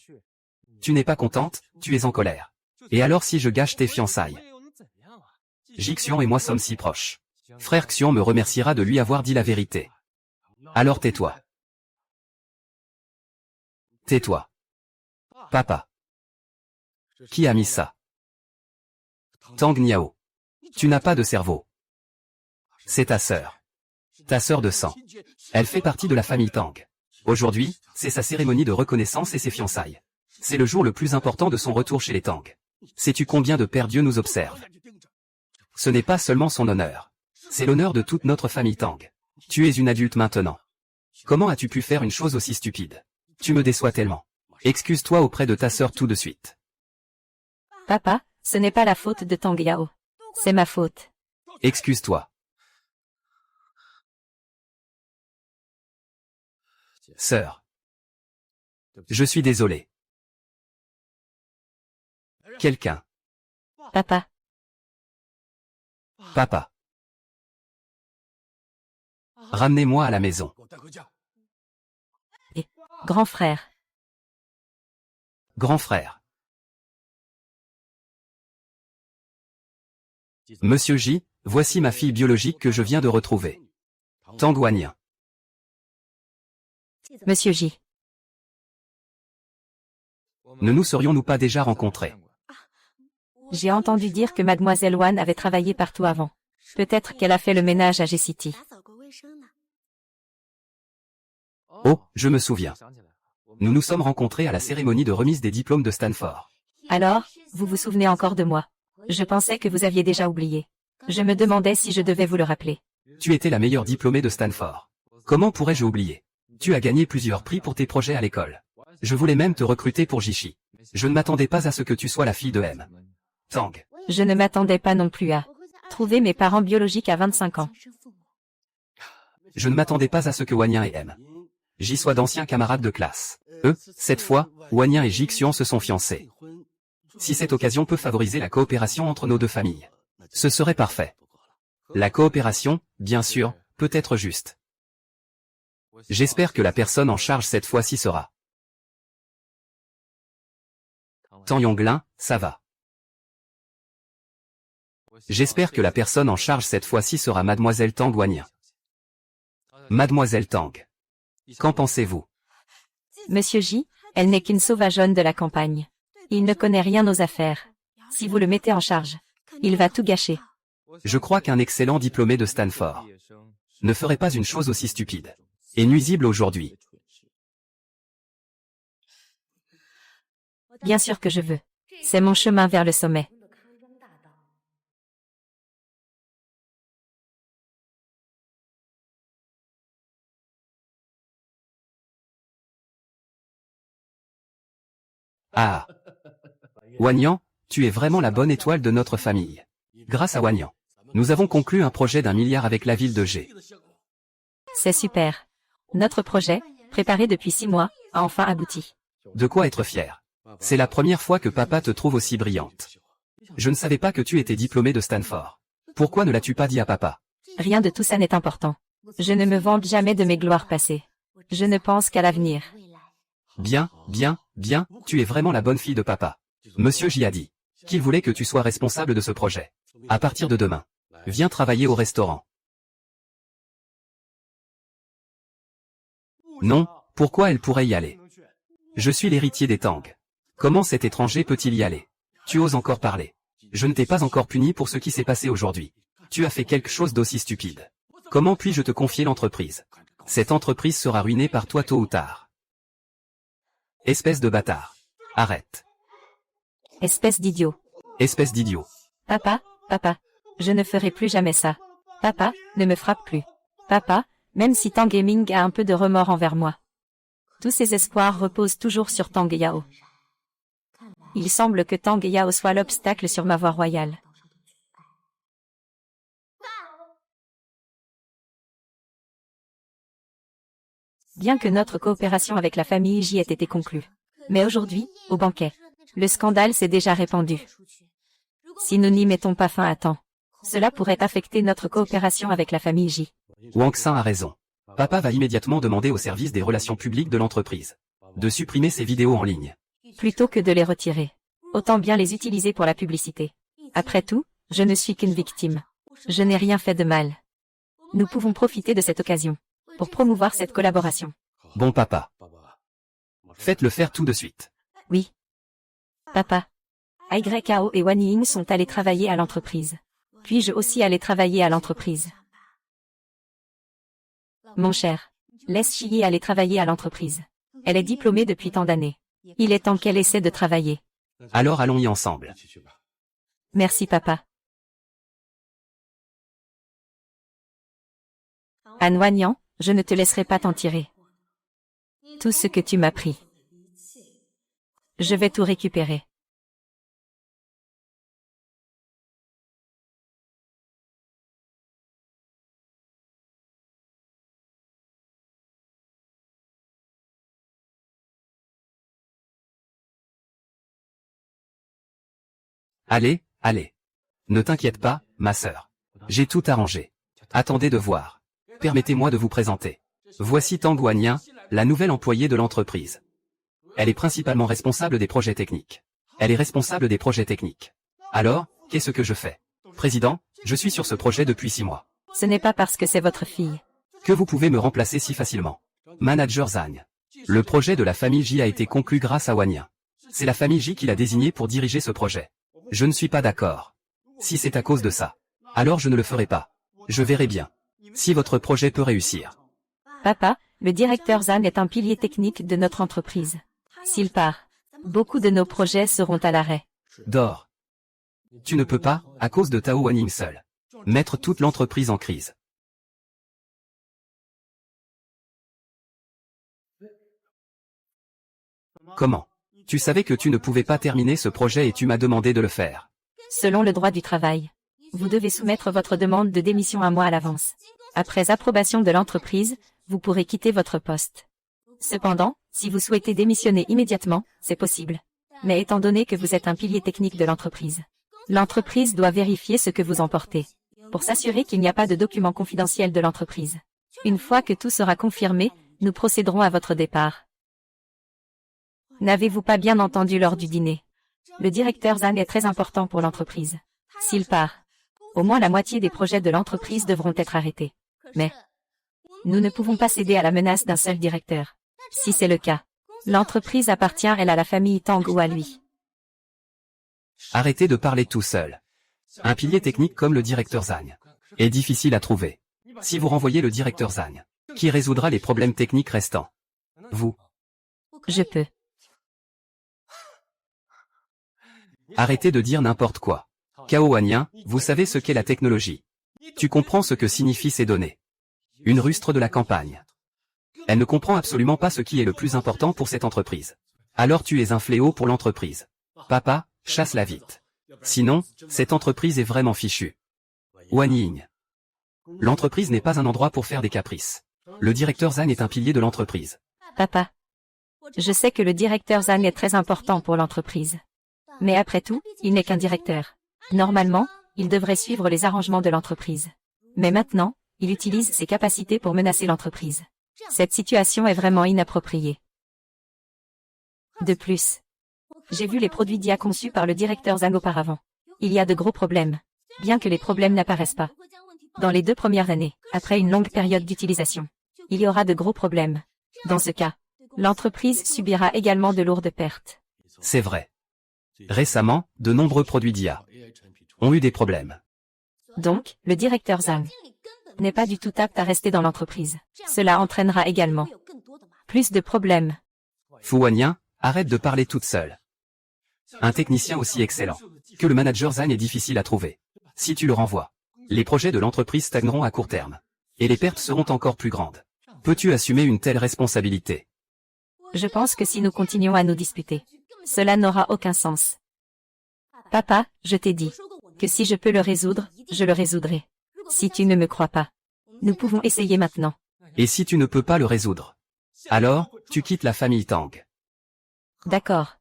Tu n'es pas contente, tu es en colère. Et alors si je gâche tes fiançailles? Jixion et moi sommes si proches. Frère Xion me remerciera de lui avoir dit la vérité. Alors tais-toi. Tais-toi. Papa. Qui a mis ça? Tang Niao. Tu n'as pas de cerveau. C'est ta sœur. Ta sœur de sang. Elle fait partie de la famille Tang. Aujourd'hui, c'est sa cérémonie de reconnaissance et ses fiançailles. C'est le jour le plus important de son retour chez les Tang. Sais-tu combien de pères Dieu nous observent? Ce n'est pas seulement son honneur. C'est l'honneur de toute notre famille Tang. Tu es une adulte maintenant. Comment as-tu pu faire une chose aussi stupide? Tu me déçois tellement. Excuse-toi auprès de ta sœur tout de suite. Papa, ce n'est pas la faute de Tang Yao. C'est ma faute. Excuse-toi. Sœur. Je suis désolé. Quelqu'un. Papa. Papa. Ramenez-moi à la maison. Grand frère. Grand frère. Monsieur J, voici ma fille biologique que je viens de retrouver. Tang Wanyan. Monsieur J. Ne nous serions-nous pas déjà rencontrés? J'ai entendu dire que Mademoiselle Wan avait travaillé partout avant. Peut-être qu'elle a fait le ménage à G-City. Oh, je me souviens. Nous nous sommes rencontrés à la cérémonie de remise des diplômes de Stanford. Alors, vous vous souvenez encore de moi? Je pensais que vous aviez déjà oublié. Je me demandais si je devais vous le rappeler. Tu étais la meilleure diplômée de Stanford. Comment pourrais-je oublier? Tu as gagné plusieurs prix pour tes projets à l'école. Je voulais même te recruter pour Jishi. Je ne m'attendais pas à ce que tu sois la fille de M. Tang. Je ne m'attendais pas non plus à trouver mes parents biologiques à 25 ans. Je ne m'attendais pas à ce que Wanyan et M. J'y sois d'anciens camarades de classe. Cette fois, Wanyan et Jixion se sont fiancés. Si cette occasion peut favoriser la coopération entre nos deux familles, ce serait parfait. La coopération, bien sûr, peut être juste. J'espère que la personne en charge cette fois-ci sera. Tang Yonglin, ça va. J'espère que la personne en charge cette fois-ci sera Mademoiselle Tang Wanyan. Mademoiselle Tang. Qu'en pensez-vous? Monsieur J, elle n'est qu'une sauvageonne de la campagne. Il ne connaît rien aux affaires. Si vous le mettez en charge, il va tout gâcher. Je crois qu'un excellent diplômé de Stanford ne ferait pas une chose aussi stupide et nuisible aujourd'hui. Bien sûr que je veux. C'est mon chemin vers le sommet. Ah. Wanyan, tu es vraiment la bonne étoile de notre famille. Grâce à Wanyan, nous avons conclu un projet d'1 milliard avec la ville de G. C'est super. Notre projet, préparé depuis 6 mois, a enfin abouti. De quoi être fier. C'est la première fois que papa te trouve aussi brillante. Je ne savais pas que tu étais diplômée de Stanford. Pourquoi ne l'as-tu pas dit à papa? Rien de tout ça n'est important. Je ne me vante jamais de mes gloires passées. Je ne pense qu'à l'avenir. Bien, bien, bien, tu es vraiment la bonne fille de papa. Monsieur J a dit qu'il voulait que tu sois responsable de ce projet. À partir de demain, viens travailler au restaurant. Non, pourquoi elle pourrait y aller? Je suis l'héritier des Tang. Comment cet étranger peut-il y aller? Tu oses encore parler. Je ne t'ai pas encore puni pour ce qui s'est passé aujourd'hui. Tu as fait quelque chose d'aussi stupide. Comment puis-je te confier l'entreprise? Cette entreprise sera ruinée par toi tôt ou tard. Espèce de bâtard. Arrête. Espèce d'idiot. Espèce d'idiot. Papa, papa, je ne ferai plus jamais ça. Papa, ne me frappe plus. Papa, même si Tang Gaming a un peu de remords envers moi. Tous ses espoirs reposent toujours sur Tang Yao. Il semble que Tang Yao soit l'obstacle sur ma voie royale. Bien que notre coopération avec la famille J ait été conclue. Mais aujourd'hui, au banquet, le scandale s'est déjà répandu. Si nous n'y mettons pas fin à temps, cela pourrait affecter notre coopération avec la famille J. Wang Xin a raison. Papa va immédiatement demander au service des relations publiques de l'entreprise de supprimer ces vidéos en ligne. Plutôt que de les retirer, autant bien les utiliser pour la publicité. Après tout, je ne suis qu'une victime. Je n'ai rien fait de mal. Nous pouvons profiter de cette occasion pour promouvoir cette collaboration. Bon papa. Faites-le faire tout de suite. Oui. Papa. YKO et Wan Ying sont allés travailler à l'entreprise. Puis-je aussi aller travailler à l'entreprise? Mon cher, laisse Chiyi aller travailler à l'entreprise. Elle est diplômée depuis tant d'années. Il est temps qu'elle essaie de travailler. Alors allons-y ensemble. Merci papa. An Wanyan, je ne te laisserai pas t'en tirer. Tout ce que tu m'as pris. Je vais tout récupérer. Allez, allez. Ne t'inquiète pas, ma sœur. J'ai tout arrangé. Attendez de voir. Permettez-moi de vous présenter. Voici Tang Wanyan, la nouvelle employée de l'entreprise. Elle est principalement responsable des projets techniques. Elle est responsable des projets techniques. Alors, qu'est-ce que je fais? Président, je suis sur ce projet depuis 6 mois. Ce n'est pas parce que c'est votre fille. Que vous pouvez me remplacer si facilement. Manager Zhang. Le projet de la famille J a été conclu grâce à Wanyan. C'est la famille J qui l'a désigné pour diriger ce projet. Je ne suis pas d'accord. Si c'est à cause de ça, alors je ne le ferai pas. Je verrai bien. Si votre projet peut réussir. Papa, le directeur Zhan est un pilier technique de notre entreprise. S'il part, beaucoup de nos projets seront à l'arrêt. Dors. Tu ne peux pas, à cause de Tao Wanning seul, mettre toute l'entreprise en crise. Comment? Tu savais que tu ne pouvais pas terminer ce projet et tu m'as demandé de le faire. Selon le droit du travail, vous devez soumettre votre demande de démission un mois à l'avance. Après approbation de l'entreprise, vous pourrez quitter votre poste. Cependant, si vous souhaitez démissionner immédiatement, c'est possible. Mais étant donné que vous êtes un pilier technique de l'entreprise doit vérifier ce que vous emportez, pour s'assurer qu'il n'y a pas de documents confidentiels de l'entreprise. Une fois que tout sera confirmé, Nous procéderons à votre départ. N'avez-vous pas bien entendu lors du dîner? Le directeur Zhang est très important pour l'entreprise. S'il part, au moins la moitié des projets de l'entreprise devront être arrêtés. Mais nous ne pouvons pas céder à la menace d'un seul directeur. Si c'est le cas, l'entreprise appartient elle à la famille Tang ou à lui. Arrêtez de parler tout seul. Un pilier technique comme le directeur Zhang est difficile à trouver. Si vous renvoyez le directeur Zhang, qui résoudra les problèmes techniques restants? Vous. Je peux. Arrêtez de dire n'importe quoi. Cao Wanyan, vous savez ce qu'est la technologie. Tu comprends ce que signifient ces données. Une rustre de la campagne. Elle ne comprend absolument pas ce qui est le plus important pour cette entreprise. Alors tu es un fléau pour l'entreprise. Papa, chasse-la vite. Sinon, cette entreprise est vraiment fichue. Wan Ying. L'entreprise n'est pas un endroit pour faire des caprices. Le directeur Zhang est un pilier de l'entreprise. Papa. Je sais que le directeur Zhang est très important pour l'entreprise. Mais après tout, il n'est qu'un directeur. Normalement, il devrait suivre les arrangements de l'entreprise. Mais maintenant, il utilise ses capacités pour menacer l'entreprise. Cette situation est vraiment inappropriée. De plus, j'ai vu les produits d'IA conçus par le directeur Zhang auparavant. Il y a de gros problèmes, bien que les problèmes n'apparaissent pas. Dans les 2 premières années, après une longue période d'utilisation, il y aura de gros problèmes. Dans ce cas, l'entreprise subira également de lourdes pertes. C'est vrai. Récemment, de nombreux produits d'IA ont eu des problèmes. Donc, le directeur Zhang n'est pas du tout apte à rester dans l'entreprise. Cela entraînera également plus de problèmes. Fu Wanyan, arrête de parler toute seule. Un technicien aussi excellent que le manager Zhang est difficile à trouver. Si tu le renvoies, les projets de l'entreprise stagneront à court terme. Et les pertes seront encore plus grandes. Peux-tu assumer une telle responsabilité? Je pense que si nous continuons à nous disputer, cela n'aura aucun sens. Papa, je t'ai dit que si je peux le résoudre, je le résoudrai. Si tu ne me crois pas, nous pouvons essayer maintenant. Et si tu ne peux pas le résoudre? Alors, tu quittes la famille Tang. D'accord.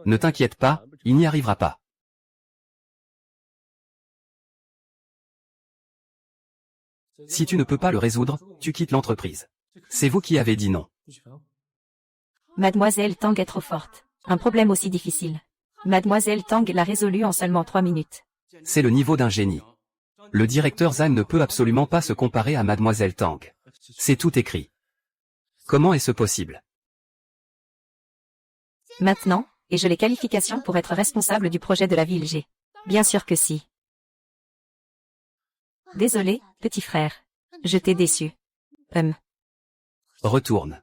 Ne t'inquiète pas, il n'y arrivera pas. Si tu ne peux pas le résoudre, tu quittes l'entreprise. C'est vous qui avez dit non. Mademoiselle Tang est trop forte. Un problème aussi difficile. Mademoiselle Tang l'a résolu en seulement 3 minutes. C'est le niveau d'un génie. Le directeur Zhang ne peut absolument pas se comparer à Mademoiselle Tang. C'est tout écrit. Comment est-ce possible? Maintenant, ai-je les qualifications pour être responsable du projet de la ville G? Bien sûr que si. Désolé, petit frère. Je t'ai déçu. Retourne.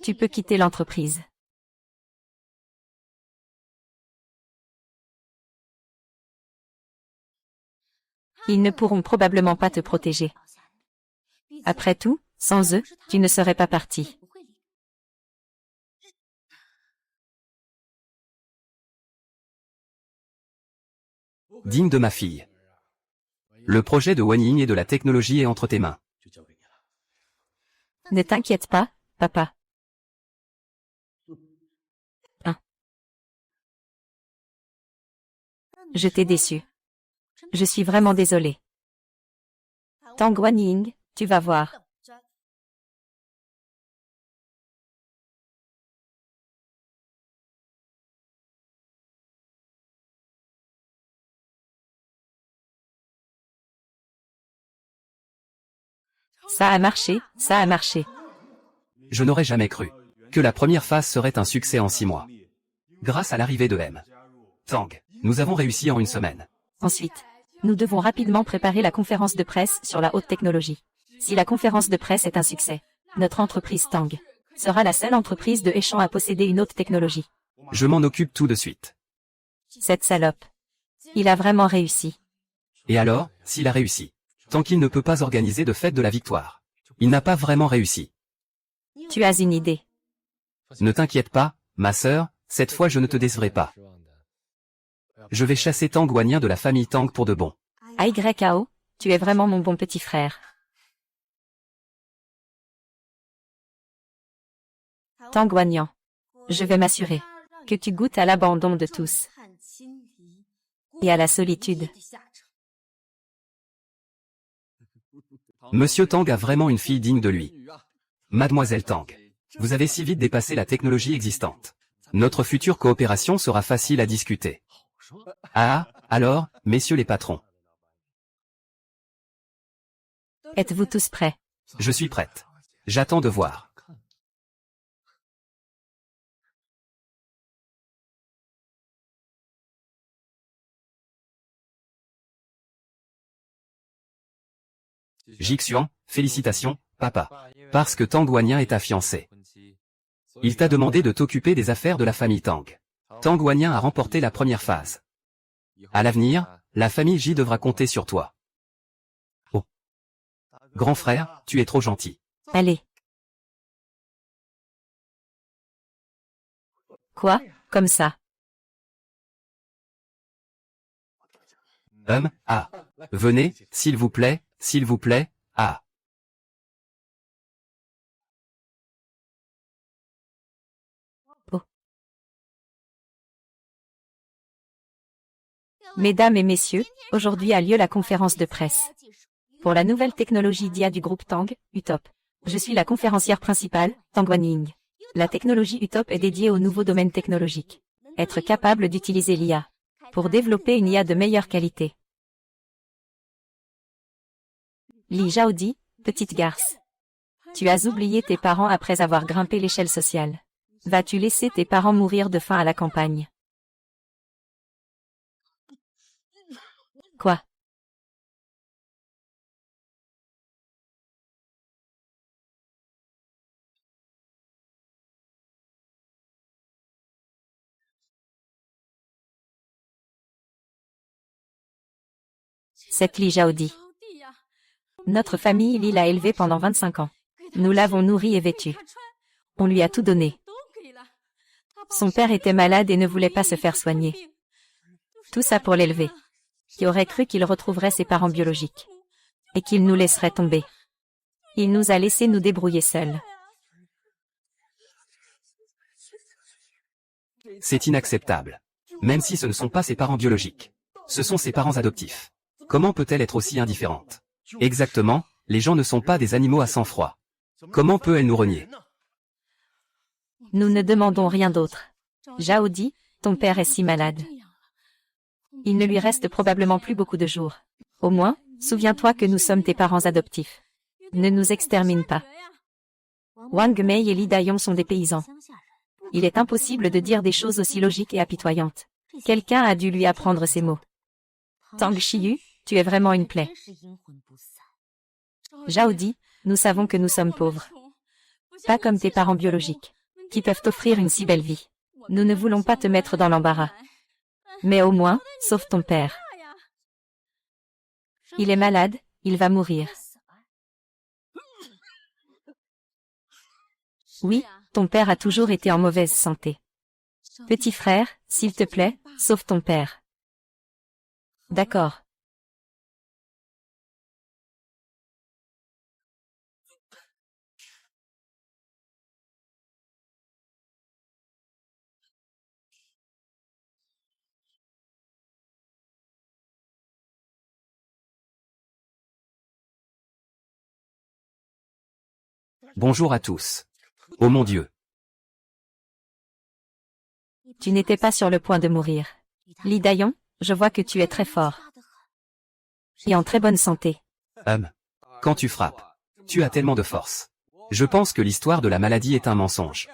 Tu peux quitter l'entreprise. Ils ne pourront probablement pas te protéger. Après tout, sans eux, tu ne serais pas parti. Digne de ma fille. Le projet de Wan Ying et de la technologie est entre tes mains. Ne t'inquiète pas, papa. Je t'ai déçu. Je suis vraiment désolé. Tang Wanning, tu vas voir. Ça a marché, ça a marché. Je n'aurais jamais cru que la première phase serait un succès en 6 mois. Grâce à l'arrivée de M. Tang, nous avons réussi en 1 semaine. Ensuite, nous devons rapidement préparer la conférence de presse sur la haute technologie. Si la conférence de presse est un succès, notre entreprise Tang sera la seule entreprise de Hechang à posséder une haute technologie. Je m'en occupe tout de suite. Cette salope. Il a vraiment réussi. Et alors, s'il a réussi, tant qu'il ne peut pas organiser de fête de la victoire, il n'a pas vraiment réussi. Tu as une idée. Ne t'inquiète pas, ma sœur, cette fois je ne te décevrai pas. Je vais chasser Tang Wanyan de la famille Tang pour de bon. YAO, tu es vraiment mon bon petit frère. Tang Wanyan. Je vais m'assurer que tu goûtes à l'abandon de tous et à la solitude. Monsieur Tang a vraiment une fille digne de lui. Mademoiselle Tang, vous avez si vite dépassé la technologie existante. Notre future coopération sera facile à discuter. Ah, alors, messieurs les patrons. Êtes-vous tous prêts? Je suis prête. J'attends de voir. Jixuan, félicitations, papa. Parce que Tang Wanyan est ta fiancée. Il t'a demandé de t'occuper des affaires de la famille Tang. Tang Wanyan a remporté la première phase. À l'avenir, la famille J devra compter sur toi. Oh. Grand frère, tu es trop gentil. Allez. Quoi? Comme ça? Ah. Venez, s'il vous plaît, ah. Oh. Mesdames et messieurs, aujourd'hui a lieu la conférence de presse pour la nouvelle technologie d'IA du groupe Tang, Utop. Je suis la conférencière principale, Tang Wanning. La technologie Utop est dédiée aux nouveaux domaines technologiques. Être capable d'utiliser l'IA pour développer une IA de meilleure qualité. Li Zhaodi, petite garce. Tu as oublié tes parents après avoir grimpé l'échelle sociale. Vas-tu laisser tes parents mourir de faim à la campagne? Quoi? Cette Li Zhaodi. Notre famille Li l'a élevé pendant 25 ans. Nous l'avons nourri et vêtu. On lui a tout donné. Son père était malade et ne voulait pas se faire soigner. Tout ça pour l'élever. Qui aurait cru qu'il retrouverait ses parents biologiques? Et qu'il nous laisserait tomber? Il nous a laissés nous débrouiller seuls. C'est inacceptable. Même si ce ne sont pas ses parents biologiques. Ce sont ses parents adoptifs. Comment peut-elle être aussi indifférente? Exactement, les gens ne sont pas des animaux à sang-froid. Comment peut-elle nous renier? Nous ne demandons rien d'autre. Zhaodi, ton père est si malade. Il ne lui reste probablement plus beaucoup de jours. Au moins, souviens-toi que nous sommes tes parents adoptifs. Ne nous extermine pas. Wang Mei et Li Dayong sont des paysans. Il est impossible de dire des choses aussi logiques et apitoyantes. Quelqu'un a dû lui apprendre ces mots. Tang Shiyu, tu es vraiment une plaie. Zhaodi, nous savons que nous sommes pauvres. Pas comme tes parents biologiques, qui peuvent t'offrir une si belle vie. Nous ne voulons pas te mettre dans l'embarras. Mais au moins, sauve ton père. Il est malade, il va mourir. Oui, ton père a toujours été en mauvaise santé. Petit frère, s'il te plaît, sauve ton père. D'accord. Bonjour à tous. Oh mon Dieu. Tu n'étais pas sur le point de mourir. Li Dayong, je vois que tu es très fort. Et en très bonne santé. Quand tu frappes, tu as tellement de force. Je pense que l'histoire de la maladie est un mensonge.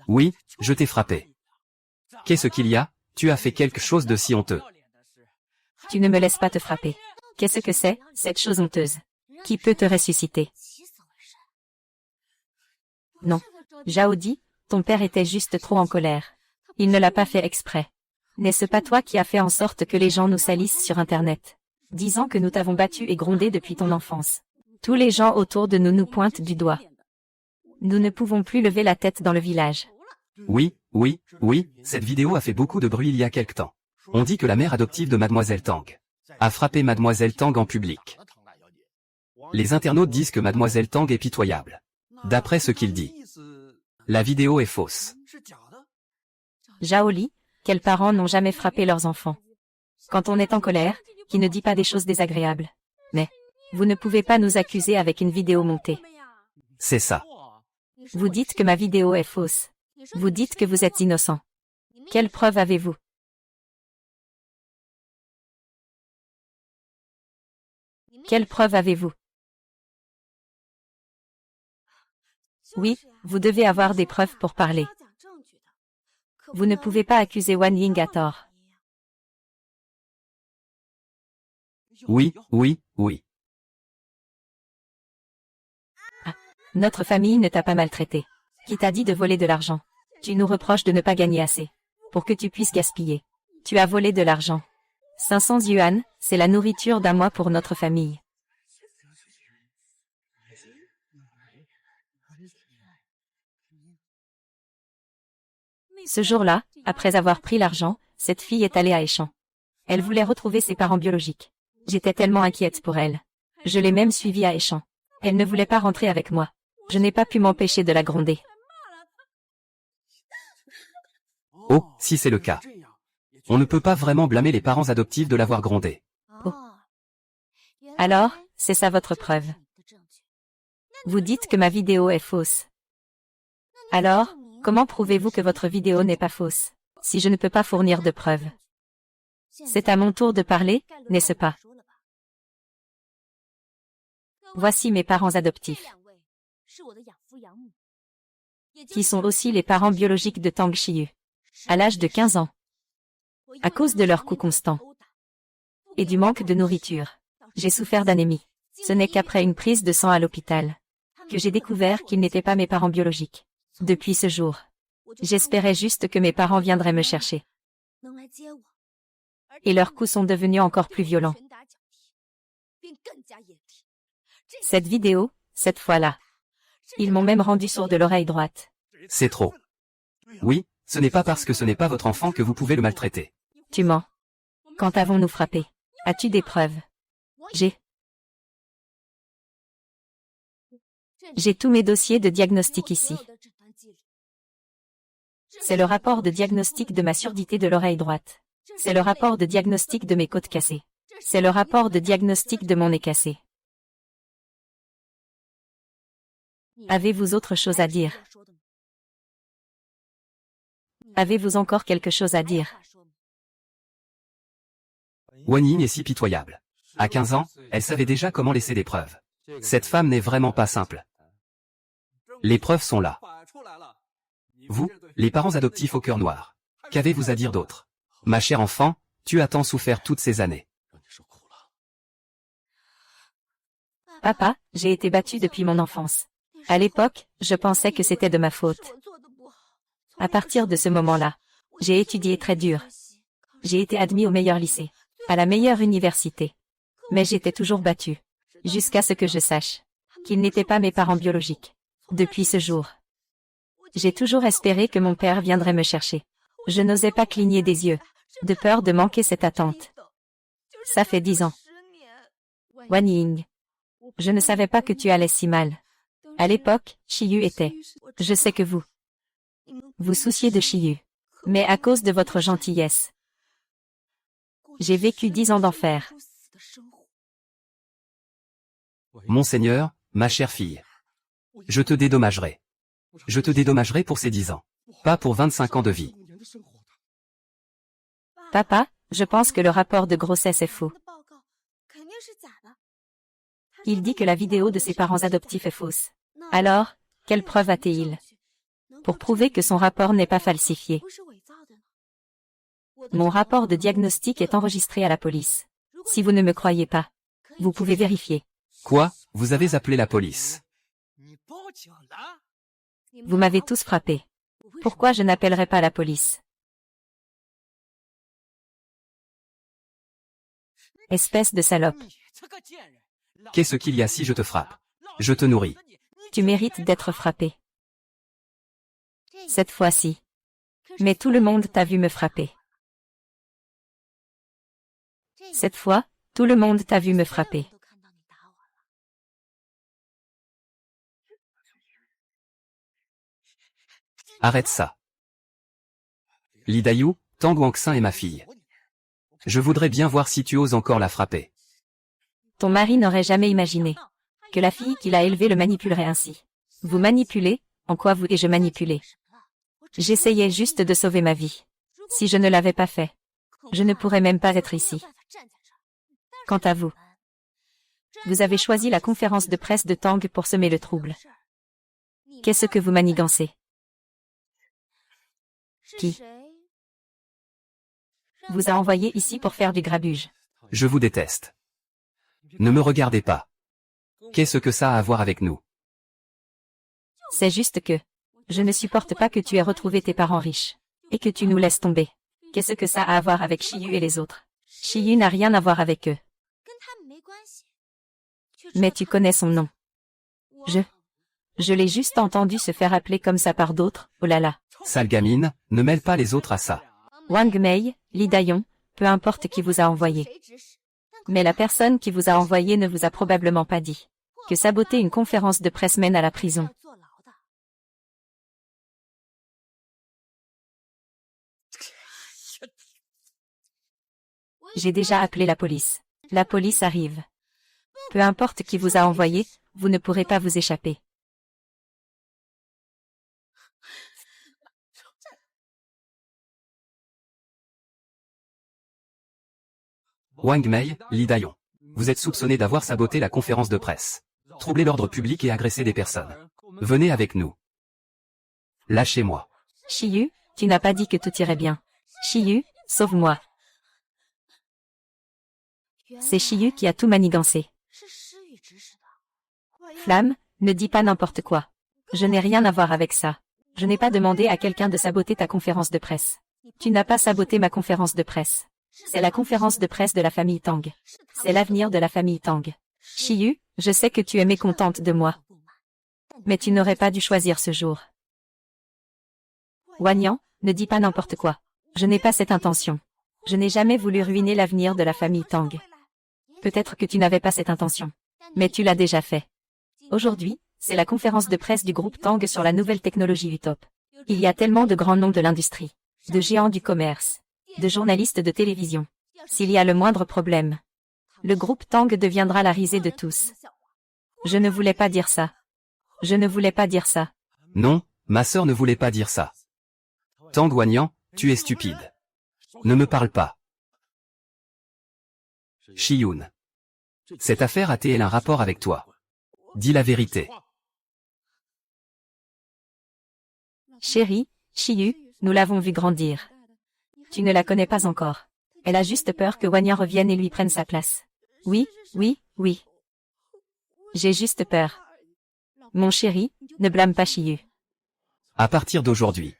Oui, je t'ai frappé. Qu'est-ce qu'il y a? Tu as fait quelque chose de si honteux. Tu ne me laisses pas te frapper. Qu'est-ce que c'est, cette chose honteuse? Qui peut te ressusciter? Non. Zhaodi, ton père était juste trop en colère. Il ne l'a pas fait exprès. N'est-ce pas toi qui as fait en sorte que les gens nous salissent sur Internet, disant que nous t'avons battu et grondé depuis ton enfance? Tous les gens autour de nous nous pointent du doigt. Nous ne pouvons plus lever la tête dans le village. Oui, cette vidéo a fait beaucoup de bruit il y a quelque temps. On dit que la mère adoptive de Mademoiselle Tang a frappé Mademoiselle Tang en public. Les internautes disent que Mademoiselle Tang est pitoyable. D'après ce qu'il dit. La vidéo est fausse. Zhao Li, quels parents n'ont jamais frappé leurs enfants? Quand on est en colère, qui ne dit pas des choses désagréables. Mais, vous ne pouvez pas nous accuser avec une vidéo montée. C'est ça. Vous dites que ma vidéo est fausse. Vous dites que vous êtes innocent. Quelle preuve avez-vous? Quelle preuve avez-vous? Oui, vous devez avoir des preuves pour parler. Vous ne pouvez pas accuser Wan Ying à tort. Oui, oui, oui. Notre famille ne t'a pas maltraité. Qui t'a dit de voler de l'argent? Tu nous reproches de ne pas gagner assez. Pour que tu puisses gaspiller. Tu as volé de l'argent. 500 yuan, c'est la nourriture d'un mois pour notre famille. Ce jour-là, après avoir pris l'argent, cette fille est allée à Échamps. Elle voulait retrouver ses parents biologiques. J'étais tellement inquiète pour elle. Je l'ai même suivie à Échamps. Elle ne voulait pas rentrer avec moi. Je n'ai pas pu m'empêcher de la gronder. Oh, si c'est le cas. On ne peut pas vraiment blâmer les parents adoptifs de l'avoir grondée. Oh. Alors, c'est ça votre preuve. Vous dites que ma vidéo est fausse. Alors, comment prouvez-vous que votre vidéo n'est pas fausse, si je ne peux pas fournir de preuves? C'est à mon tour de parler, n'est-ce pas? Voici mes parents adoptifs, qui sont aussi les parents biologiques de Tang Xiyu. À l'âge de 15 ans, à cause de leurs coups constants et du manque de nourriture, j'ai souffert d'anémie. Ce n'est qu'après une prise de sang à l'hôpital que j'ai découvert qu'ils n'étaient pas mes parents biologiques. Depuis ce jour, j'espérais juste que mes parents viendraient me chercher. Et leurs coups sont devenus encore plus violents. Cette vidéo, cette fois-là, ils m'ont même rendu sourd de l'oreille droite. C'est trop. Oui, ce n'est pas parce que ce n'est pas votre enfant que vous pouvez le maltraiter. Tu mens. Quand avons-nous frappé? As-tu des preuves? J'ai tous mes dossiers de diagnostic ici. C'est le rapport de diagnostic de ma surdité de l'oreille droite. C'est le rapport de diagnostic de mes côtes cassées. C'est le rapport de diagnostic de mon nez cassé. Avez-vous autre chose à dire? Avez-vous encore quelque chose à dire? Wan Ying est si pitoyable. À 15 ans, elle savait déjà comment laisser des preuves. Cette femme n'est vraiment pas simple. Les preuves sont là. Vous, les parents adoptifs au cœur noir. Qu'avez-vous à dire d'autre? Ma chère enfant, tu as tant souffert toutes ces années. Papa, j'ai été battue depuis mon enfance. À l'époque, je pensais que c'était de ma faute. À partir de ce moment-là, j'ai étudié très dur. J'ai été admis au meilleur lycée, à la meilleure université. Mais j'étais toujours battue, jusqu'à ce que je sache qu'ils n'étaient pas mes parents biologiques. Depuis ce jour, j'ai toujours espéré que mon père viendrait me chercher. Je n'osais pas cligner des yeux, de peur de manquer cette attente. Ça fait 10 ans. Wan Ying, je ne savais pas que tu allais si mal. À l'époque, Xiyu était. Je sais que vous souciez de Xiyu. Mais à cause de votre gentillesse, j'ai vécu 10 ans d'enfer. Monseigneur, ma chère fille. Je te dédommagerai. Je te dédommagerai pour ces 10 ans. Pas pour 25 ans de vie. Papa, je pense que le rapport de grossesse est faux. Il dit que la vidéo de ses parents adoptifs est fausse. Alors, quelle preuve a-t-il pour prouver que son rapport n'est pas falsifié? Mon rapport de diagnostic est enregistré à la police. Si vous ne me croyez pas, vous pouvez vérifier. Quoi? Vous avez appelé la police? Vous m'avez tous frappé. Pourquoi je n'appellerai pas la police? Espèce de salope. Qu'est-ce qu'il y a si je te frappe? Je te nourris. Tu mérites d'être frappé. Cette fois-ci. Mais tout le monde t'a vu me frapper. Cette fois, tout le monde t'a vu me frapper. Arrête ça. Li Dayu, Tang Wangxin est ma fille. Je voudrais bien voir si tu oses encore la frapper. Ton mari n'aurait jamais imaginé que la fille qu'il a élevée le manipulerait ainsi. Vous manipulez, en quoi vous et je manipulez? J'essayais juste de sauver ma vie. Si je ne l'avais pas fait, je ne pourrais même pas être ici. Quant à vous, vous avez choisi la conférence de presse de Tang pour semer le trouble. Qu'est-ce que vous manigancez? Qui vous a envoyé ici pour faire du grabuge? Je vous déteste. Ne me regardez pas. Qu'est-ce que ça a à voir avec nous? C'est juste que je ne supporte pas que tu aies retrouvé tes parents riches et que tu nous laisses tomber. Qu'est-ce que ça a à voir avec Shiyu et les autres? Shiyu n'a rien à voir avec eux. Mais tu connais son nom. Je l'ai juste entendu se faire appeler comme ça par d'autres, oh là là. Sale gamine, ne mêle pas les autres à ça. Wang Mei, Li Dayon, peu importe qui vous a envoyé. Mais la personne qui vous a envoyé ne vous a probablement pas dit que saboter une conférence de presse mène à la prison. J'ai déjà appelé la police. La police arrive. Peu importe qui vous a envoyé, vous ne pourrez pas vous échapper. Wang Mei, Li Dayon. Vous êtes soupçonné d'avoir saboté la conférence de presse, troublé l'ordre public et agressé des personnes. Venez avec nous. Lâchez-moi. Shiyu, tu n'as pas dit que tout irait bien. Shiyu, sauve-moi. C'est Shiyu qui a tout manigancé. Flamme, ne dis pas n'importe quoi. Je n'ai rien à voir avec ça. Je n'ai pas demandé à quelqu'un de saboter ta conférence de presse. Tu n'as pas saboté ma conférence de presse. C'est la conférence de presse de la famille Tang. C'est l'avenir de la famille Tang. Shiyu, je sais que tu es mécontente de moi. Mais tu n'aurais pas dû choisir ce jour. Wanyan, ne dis pas n'importe quoi. Je n'ai pas cette intention. Je n'ai jamais voulu ruiner l'avenir de la famille Tang. Peut-être que tu n'avais pas cette intention. Mais tu l'as déjà fait. Aujourd'hui, c'est la conférence de presse du groupe Tang sur la nouvelle technologie Utop. Il y a tellement de grands noms de l'industrie, de géants du commerce, de journalistes de télévision. S'il y a le moindre problème, le groupe Tang deviendra la risée de tous. Je ne voulais pas dire ça. Je ne voulais pas dire ça. Non, ma sœur ne voulait pas dire ça. Tang Wanyan, tu es stupide. Ne me parle pas. Shiyun. Cette affaire a-t-elle un rapport avec toi? Dis la vérité. Chérie, Shiyu, nous l'avons vue grandir. Tu ne la connais pas encore. Elle a juste peur que Wanyan revienne et lui prenne sa place. Oui, oui, oui. J'ai juste peur. Mon chéri, ne blâme pas Shiyu. À partir d'aujourd'hui,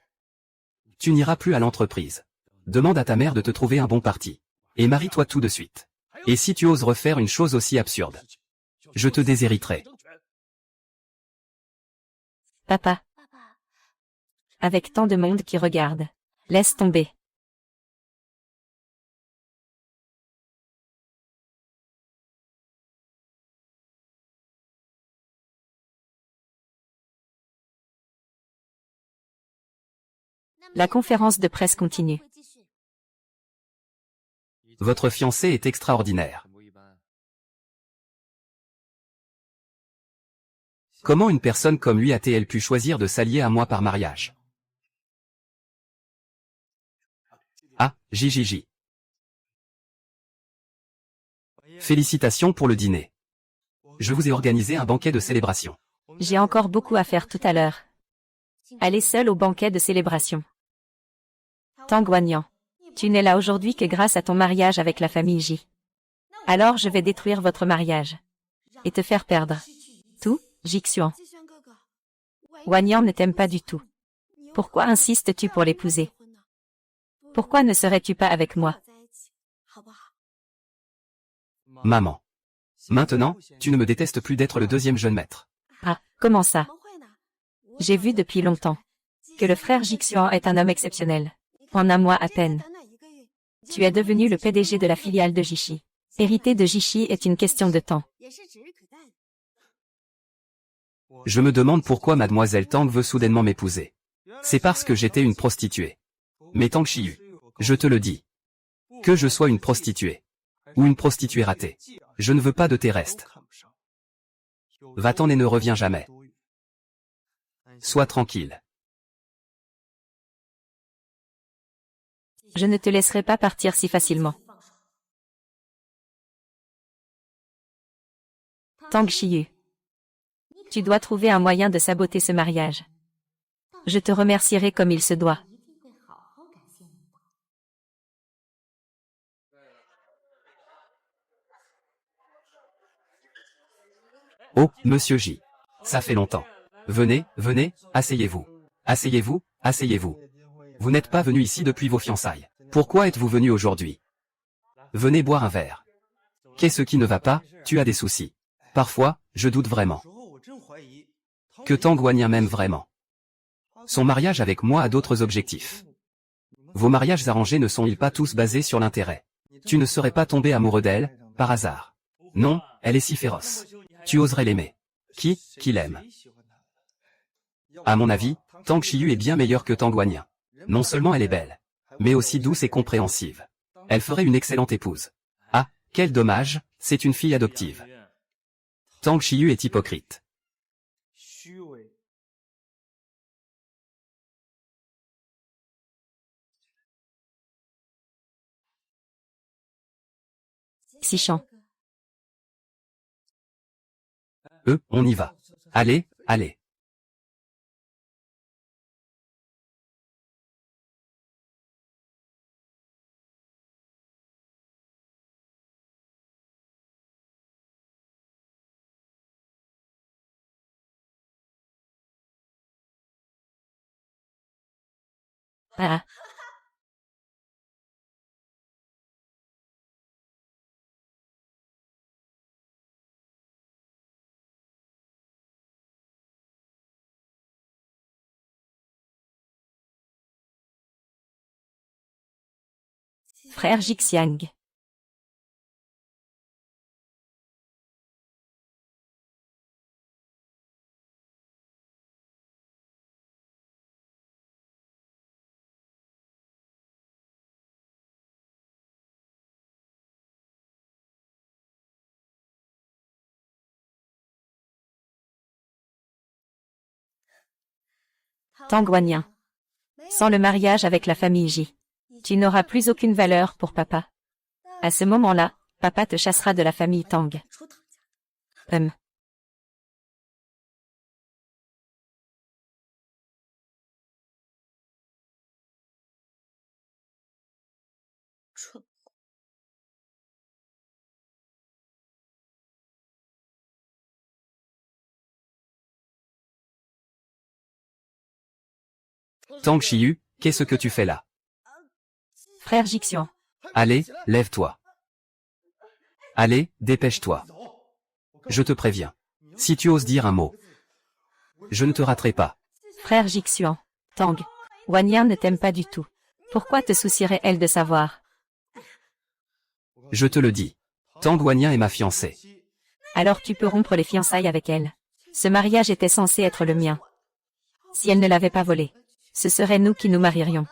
tu n'iras plus à l'entreprise. Demande à ta mère de te trouver un bon parti. Et marie-toi tout de suite. Et si tu oses refaire une chose aussi absurde, je te déshériterai. Papa. Avec tant de monde qui regarde. Laisse tomber. La conférence de presse continue. Votre fiancé est extraordinaire. Comment une personne comme lui a-t-elle pu choisir de s'allier à moi par mariage? Ah, JJJ. Félicitations pour le dîner. Je vous ai organisé un banquet de célébration. J'ai encore beaucoup à faire tout à l'heure. Allez seul au banquet de célébration. Tang Wanyan, tu n'es là aujourd'hui que grâce à ton mariage avec la famille J. Alors je vais détruire votre mariage. Et te faire perdre. Tout, Jixuan. Wanyan ne t'aime pas du tout. Pourquoi insistes-tu pour l'épouser? Pourquoi ne serais-tu pas avec moi? Maman. Maintenant, tu ne me détestes plus d'être le deuxième jeune maître. Ah, comment ça? J'ai vu depuis longtemps que le frère Jixuan est un homme exceptionnel. En un mois à peine. Tu es devenu le PDG de la filiale de Jishi. Hériter de Jishi est une question de temps. Je me demande pourquoi mademoiselle Tang veut soudainement m'épouser. C'est parce que j'étais une prostituée. Mais Tang Shiyu, je te le dis. Que je sois une prostituée. Ou une prostituée ratée. Je ne veux pas de tes restes. Va-t'en et ne reviens jamais. Sois tranquille. Je ne te laisserai pas partir si facilement. Tang Shiyu. Tu dois trouver un moyen de saboter ce mariage. Je te remercierai comme il se doit. Oh, monsieur J. Ça fait longtemps. Venez, venez, asseyez-vous. Asseyez-vous, asseyez-vous. Vous n'êtes pas venu ici depuis vos fiançailles. Pourquoi êtes-vous venu aujourd'hui? Venez boire un verre. Qu'est-ce qui ne va pas? Tu as des soucis. Parfois, je doute vraiment. Que Tang Wanyan m'aime vraiment. Son mariage avec moi a d'autres objectifs. Vos mariages arrangés ne sont-ils pas tous basés sur l'intérêt? Tu ne serais pas tombé amoureux d'elle, par hasard. Non, elle est si féroce. Tu oserais l'aimer. Qui l'aime? À mon avis, Tang Shiyu est bien meilleure que Tang Wanyan. Non seulement elle est belle, mais aussi douce et compréhensive. Elle ferait une excellente épouse. Ah, quel dommage, c'est une fille adoptive. Tang Shiyu est hypocrite. Xishan. On y va. Allez, allez. Ah. Frère Jixiang. Tang Wanyan. Sans le mariage avec la famille J, tu n'auras plus aucune valeur pour papa. À ce moment-là, papa te chassera de la famille Tang. Tang Shiyu, qu'est-ce que tu fais là? Frère Jixian. Allez, lève-toi. Allez, dépêche-toi. Je te préviens. Si tu oses dire un mot, je ne te raterai pas. Frère Jixian. Tang. Wanyan ne t'aime pas du tout. Pourquoi te soucierait-elle de savoir? Je te le dis. Tang Wanyan est ma fiancée. Alors tu peux rompre les fiançailles avec elle. Ce mariage était censé être le mien. Si elle ne l'avait pas volé, ce serait nous qui nous marierions.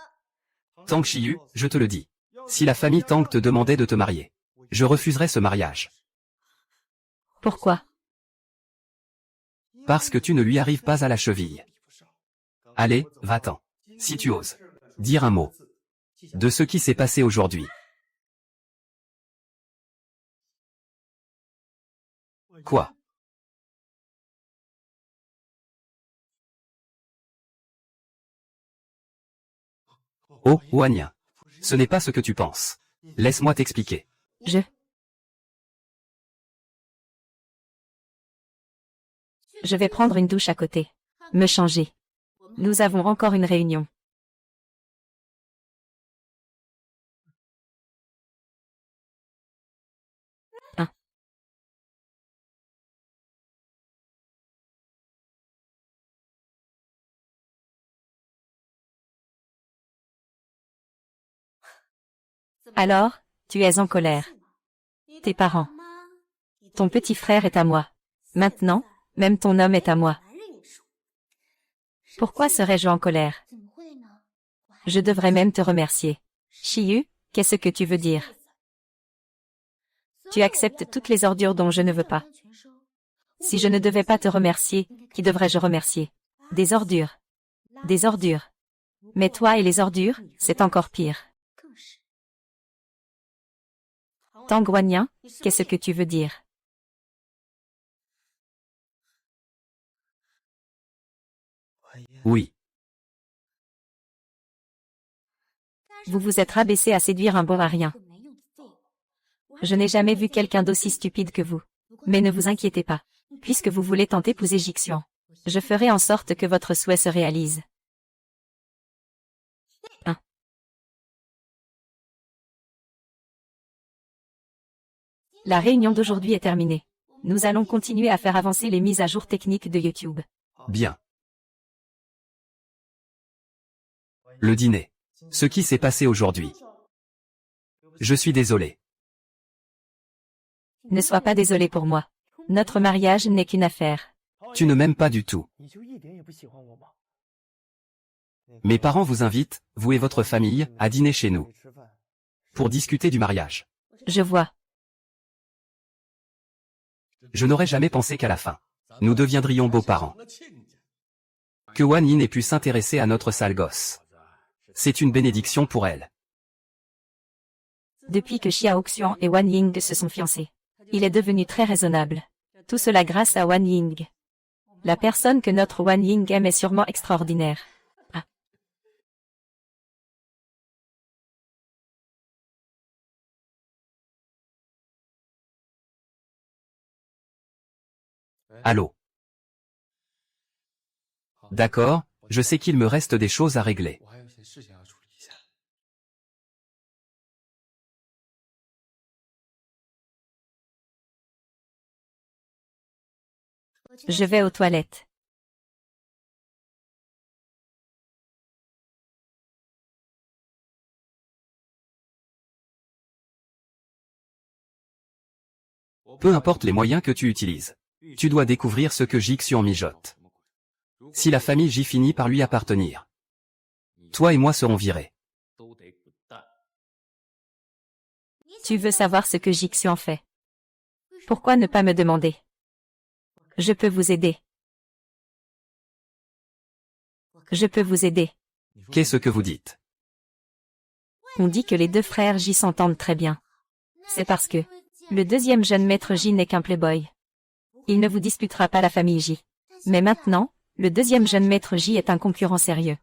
Tang Shiyu, je te le dis. Si la famille Tang te demandait de te marier, je refuserais ce mariage. Pourquoi? Parce que tu ne lui arrives pas à la cheville. Allez, va-t'en. Si tu oses. Dire un mot. De ce qui s'est passé aujourd'hui. Quoi? Oh, Wanyan. Ce n'est pas ce que tu penses. Laisse-moi t'expliquer. Je vais prendre une douche à côté. Me changer. Nous avons encore une réunion. Alors, tu es en colère. Tes parents. Ton petit frère est à moi. Maintenant, même ton homme est à moi. Pourquoi serais-je en colère? Je devrais même te remercier. Shiyu, qu'est-ce que tu veux dire? Tu acceptes toutes les ordures dont je ne veux pas. Si je ne devais pas te remercier, qui devrais-je remercier? Des ordures. Des ordures. Mais toi et les ordures, c'est encore pire. Tang Wanyan, qu'est-ce que tu veux dire? Oui. Vous vous êtes rabaissé à séduire un bon à rien. Je n'ai jamais vu quelqu'un d'aussi stupide que vous. Mais ne vous inquiétez pas. Puisque vous voulez tant épouser Jixian, je ferai en sorte que votre souhait se réalise. 1. La réunion d'aujourd'hui est terminée. Nous allons continuer à faire avancer les mises à jour techniques de YouTube. Bien. Le dîner. Ce qui s'est passé aujourd'hui. Je suis désolé. Ne sois pas désolé pour moi. Notre mariage n'est qu'une affaire. Tu ne m'aimes pas du tout. Mes parents vous invitent, vous et votre famille, à dîner chez nous. Pour discuter du mariage. Je vois. Je n'aurais jamais pensé qu'à la fin, nous deviendrions beaux-parents. Que Wan Yin ait pu s'intéresser à notre sale gosse. C'est une bénédiction pour elle. Depuis que Xiao Xian et Wan Ying se sont fiancés, il est devenu très raisonnable. Tout cela grâce à Wan Ying. La personne que notre Wan Ying aime est sûrement extraordinaire. Ah. Allô? D'accord, je sais qu'il me reste des choses à régler. Je vais aux toilettes. Peu importe les moyens que tu utilises. Tu dois découvrir ce que Jixian mijote. Si la famille J finit par lui appartenir, toi et moi serons virés. Tu veux savoir ce que Jixian fait? Pourquoi ne pas me demander? Je peux vous aider. Je peux vous aider. Qu'est-ce que vous dites? On dit que les deux frères J s'entendent très bien. C'est parce que le deuxième jeune maître J n'est qu'un playboy. Il ne vous disputera pas la famille J. Mais maintenant, le deuxième jeune maître J est un concurrent sérieux.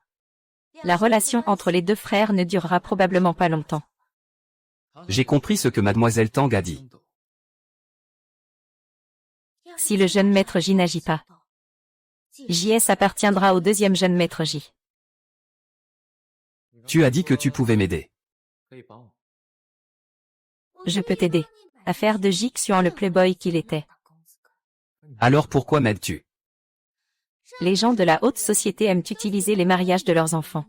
La relation entre les deux frères ne durera probablement pas longtemps. J'ai compris ce que mademoiselle Tang a dit. Si le jeune maître J n'agit pas, JS appartiendra au deuxième jeune maître J. Tu as dit que tu pouvais m'aider. Je peux t'aider à faire de Jixian le playboy qu'il était. Alors pourquoi m'aides-tu? Les gens de la haute société aiment utiliser les mariages de leurs enfants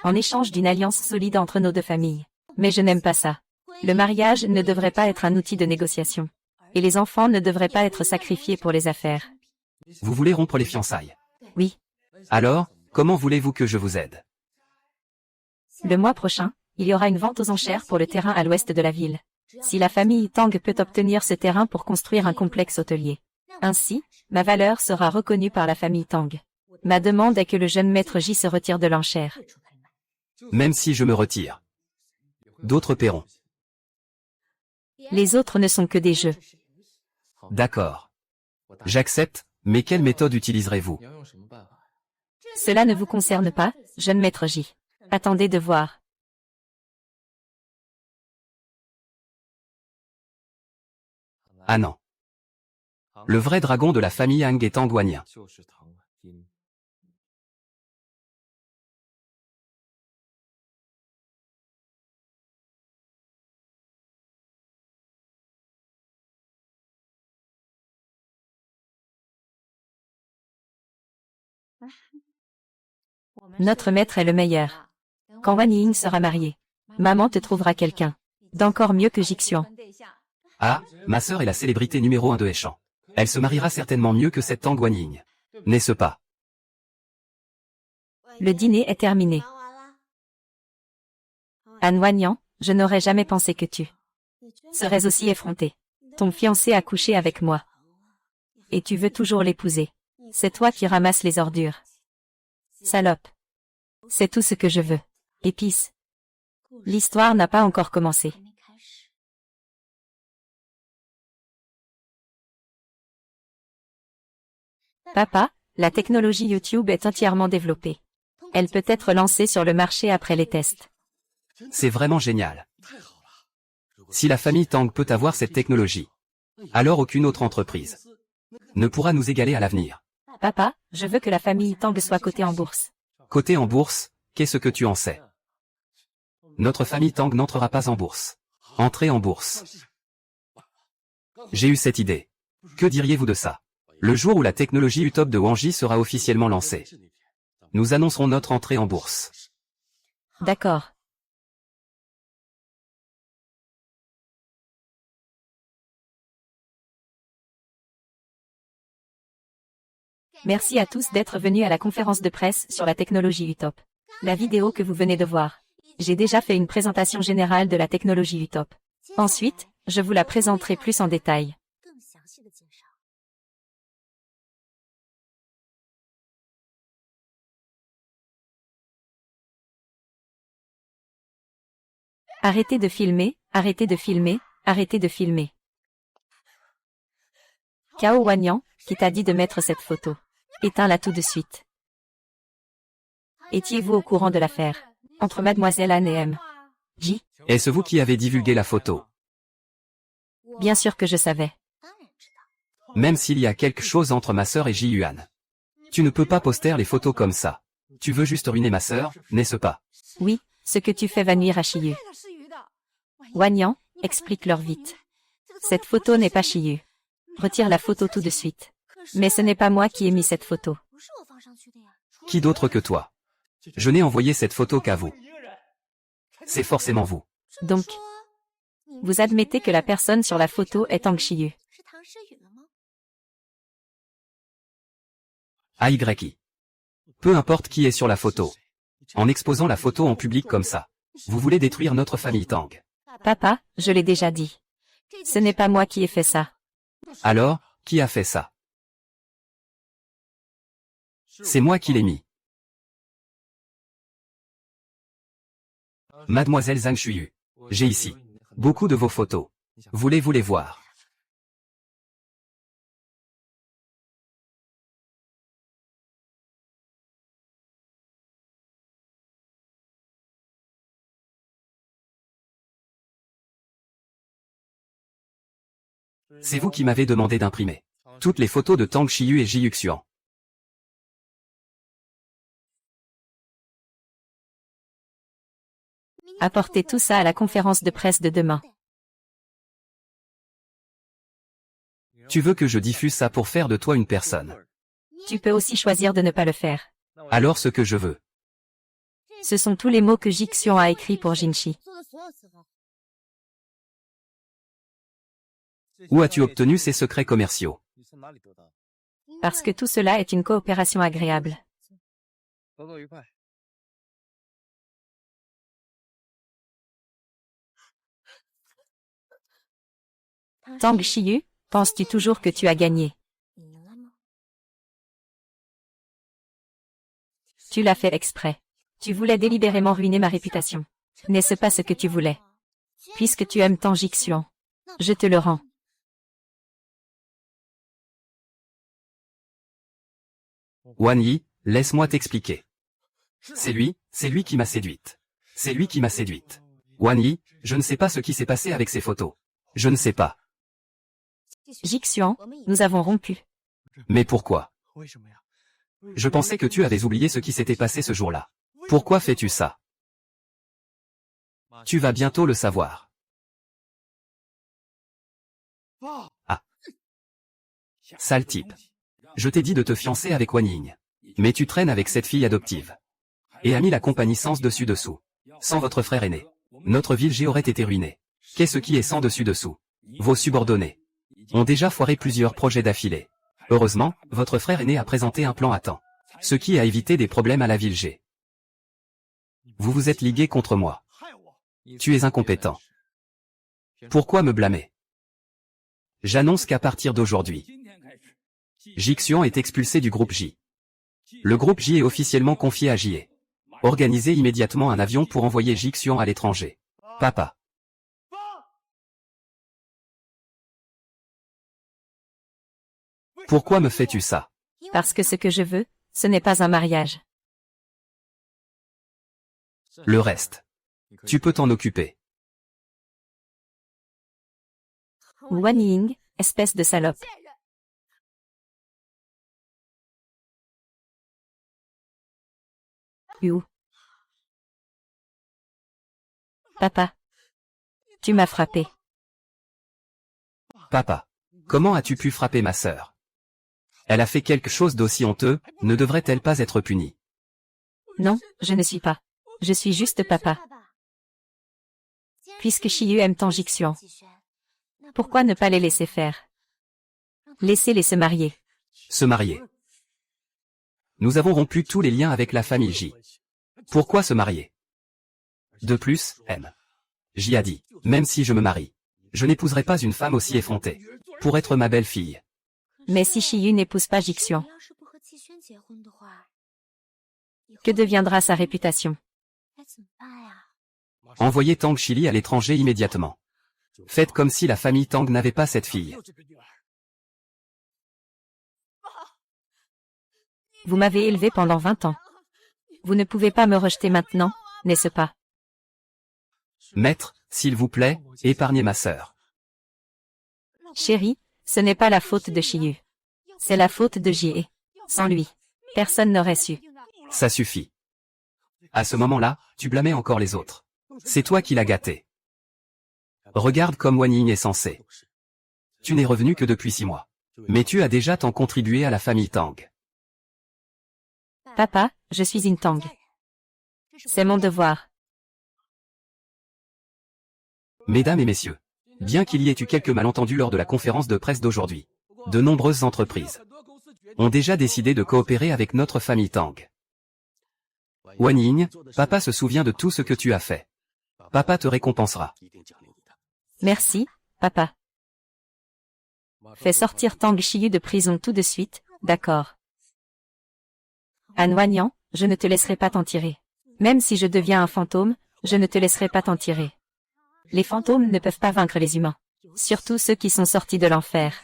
en échange d'une alliance solide entre nos deux familles. Mais je n'aime pas ça. Le mariage ne devrait pas être un outil de négociation. Et les enfants ne devraient pas être sacrifiés pour les affaires. Vous voulez rompre les fiançailles? Oui. Alors, comment voulez-vous que je vous aide? Le mois prochain, il y aura une vente aux enchères pour le terrain à l'ouest de la ville. Si la famille Tang peut obtenir ce terrain pour construire un complexe hôtelier, ainsi, ma valeur sera reconnue par la famille Tang. Ma demande est que le jeune maître J se retire de l'enchère. Même si je me retire, d'autres paieront. Les autres ne sont que des jeux. D'accord. J'accepte, mais quelle méthode utiliserez-vous? Cela ne vous concerne pas, jeune maître J. Attendez de voir. Ah non. Le vrai dragon de la famille Hang est Tang Wanyan. Notre maître est le meilleur. Quand Wan Ying sera marié, maman te trouvera quelqu'un d'encore mieux que Jixian. Ah, ma sœur est la célébrité numéro 1 de Heishan. Elle se mariera certainement mieux que cette Tang Wanyin. N'est-ce pas? Le dîner est terminé. An Wanyan, je n'aurais jamais pensé que tu serais aussi effronté. Ton fiancé a couché avec moi. Et tu veux toujours l'épouser. C'est toi qui ramasses les ordures. Salope. C'est tout ce que je veux. Épice. L'histoire n'a pas encore commencé. Papa, la technologie YouTube est entièrement développée. Elle peut être lancée sur le marché après les tests. C'est vraiment génial. Si la famille Tang peut avoir cette technologie, alors aucune autre entreprise ne pourra nous égaler à l'avenir. Papa, je veux que la famille Tang soit cotée en bourse. Côté en bourse, qu'est-ce que tu en sais? Notre famille Tang n'entrera pas en bourse. Entrez en bourse. J'ai eu cette idée. Que diriez-vous de ça? Le jour où la technologie Utop de Wanji sera officiellement lancée, nous annoncerons notre entrée en bourse. D'accord. Merci à tous d'être venus à la conférence de presse sur la technologie Utop. La vidéo que vous venez de voir. J'ai déjà fait une présentation générale de la technologie Utop. Ensuite, je vous la présenterai plus en détail. Arrêtez de filmer, arrêtez de filmer, arrêtez de filmer. Cao Wanyan, qui t'a dit de mettre cette photo? Éteins-la tout de suite. Étiez-vous au courant de l'affaire entre mademoiselle Anne et M. J? Est-ce vous qui avez divulgué la photo? Bien sûr que je savais. Même s'il y a quelque chose entre ma sœur et Ji Yuan. Tu ne peux pas poster les photos comme ça. Tu veux juste ruiner ma sœur, n'est-ce pas? Oui, ce que tu fais va nuire à Shiyu. Wanyan, explique-leur vite. Cette photo n'est pas Shiyu. Retire la photo tout de suite. Mais ce n'est pas moi qui ai mis cette photo. Qui d'autre que toi? Je n'ai envoyé cette photo qu'à vous. C'est forcément vous. Donc, vous admettez que la personne sur la photo est Tang Shiyu. AYI. Peu importe qui est sur la photo. En exposant la photo en public comme ça, vous voulez détruire notre famille Tang. Papa, je l'ai déjà dit. Ce n'est pas moi qui ai fait ça. Alors, qui a fait ça? C'est moi qui l'ai mis. Mademoiselle Zhang Shuyu. J'ai ici beaucoup de vos photos. Voulez-vous les voir? C'est vous qui m'avez demandé d'imprimer toutes les photos de Tang Shiyu et Ji Yuxian. Apportez tout ça à la conférence de presse de demain. Tu veux que je diffuse ça pour faire de toi une personne? Tu peux aussi choisir de ne pas le faire. Alors ce que je veux. Ce sont tous les mots que Jixian a écrits pour Jinshi. Où as-tu obtenu ces secrets commerciaux? Parce que tout cela est une coopération agréable. Tang Shiyu, penses-tu toujours que tu as gagné? Tu l'as fait exprès. Tu voulais délibérément ruiner ma réputation. N'est-ce pas ce que tu voulais? Puisque tu aimes tant Jixian, je te le rends. Wan Yi, laisse-moi t'expliquer. C'est lui qui m'a séduite. C'est lui qui m'a séduite. Wan Yi, je ne sais pas ce qui s'est passé avec ces photos. Je ne sais pas. Jixian, nous avons rompu. Mais pourquoi? Je pensais que tu avais oublié ce qui s'était passé ce jour-là. Pourquoi fais-tu ça? Tu vas bientôt le savoir. Ah. Sale type. Je t'ai dit de te fiancer avec Wan Ying. Mais tu traînes avec cette fille adoptive. Et a mis la compagnie sans dessus-dessous. Sans votre frère aîné, notre ville G aurait été ruinée. Qu'est-ce qui est sans dessus-dessous? Vos subordonnés ont déjà foiré plusieurs projets d'affilée. Heureusement, votre frère aîné a présenté un plan à temps. Ce qui a évité des problèmes à la ville G. Vous vous êtes ligués contre moi. Tu es incompétent. Pourquoi me blâmer? J'annonce qu'à partir d'aujourd'hui, Jixian est expulsé du groupe J. Le groupe J est officiellement confié à JE. Organisez immédiatement un avion pour envoyer Jixian à l'étranger. Papa. Pourquoi me fais-tu ça? Parce que ce que je veux, ce n'est pas un mariage. Le reste. Tu peux t'en occuper. Wan Ying, espèce de salope. You. Papa. Tu m'as frappé. Papa. Comment as-tu pu frapper ma sœur? Elle a fait quelque chose d'aussi honteux, ne devrait-elle pas être punie? Non, je ne suis pas. Je suis juste papa. Puisque Shiyu aime tant Jixian, pourquoi ne pas les laisser faire? Laissez-les se marier. Se marier. Nous avons rompu tous les liens avec la famille J. Pourquoi se marier? De plus, J a dit, même si je me marie, je n'épouserai pas une femme aussi effrontée. Pour être ma belle-fille. Mais si Shiyu n'épouse pas Jixian, que deviendra sa réputation? Envoyez Tang Chili à l'étranger immédiatement. Faites comme si la famille Tang n'avait pas cette fille. Vous m'avez élevé pendant 20 ans. Vous ne pouvez pas me rejeter maintenant, n'est-ce pas? Maître, s'il vous plaît, épargnez ma sœur. Chérie, ce n'est pas la faute de Shiyu. C'est la faute de JE. Sans lui, personne n'aurait su. Ça suffit. À ce moment-là, tu blâmais encore les autres. C'est toi qui l'as gâté. Regarde comme Wan Ying est censé. Tu n'es revenu que depuis 6 mois. Mais tu as déjà tant contribué à la famille Tang. Papa, je suis une Tang. C'est mon devoir. Mesdames et messieurs, bien qu'il y ait eu quelques malentendus lors de la conférence de presse d'aujourd'hui, de nombreuses entreprises ont déjà décidé de coopérer avec notre famille Tang. Wan Ying, papa se souvient de tout ce que tu as fait. Papa te récompensera. Merci, papa. Fais sortir Tang Shiyu de prison tout de suite, d'accord. Han Wanyan, je ne te laisserai pas t'en tirer. Même si je deviens un fantôme, je ne te laisserai pas t'en tirer. Les fantômes ne peuvent pas vaincre les humains. Surtout ceux qui sont sortis de l'enfer.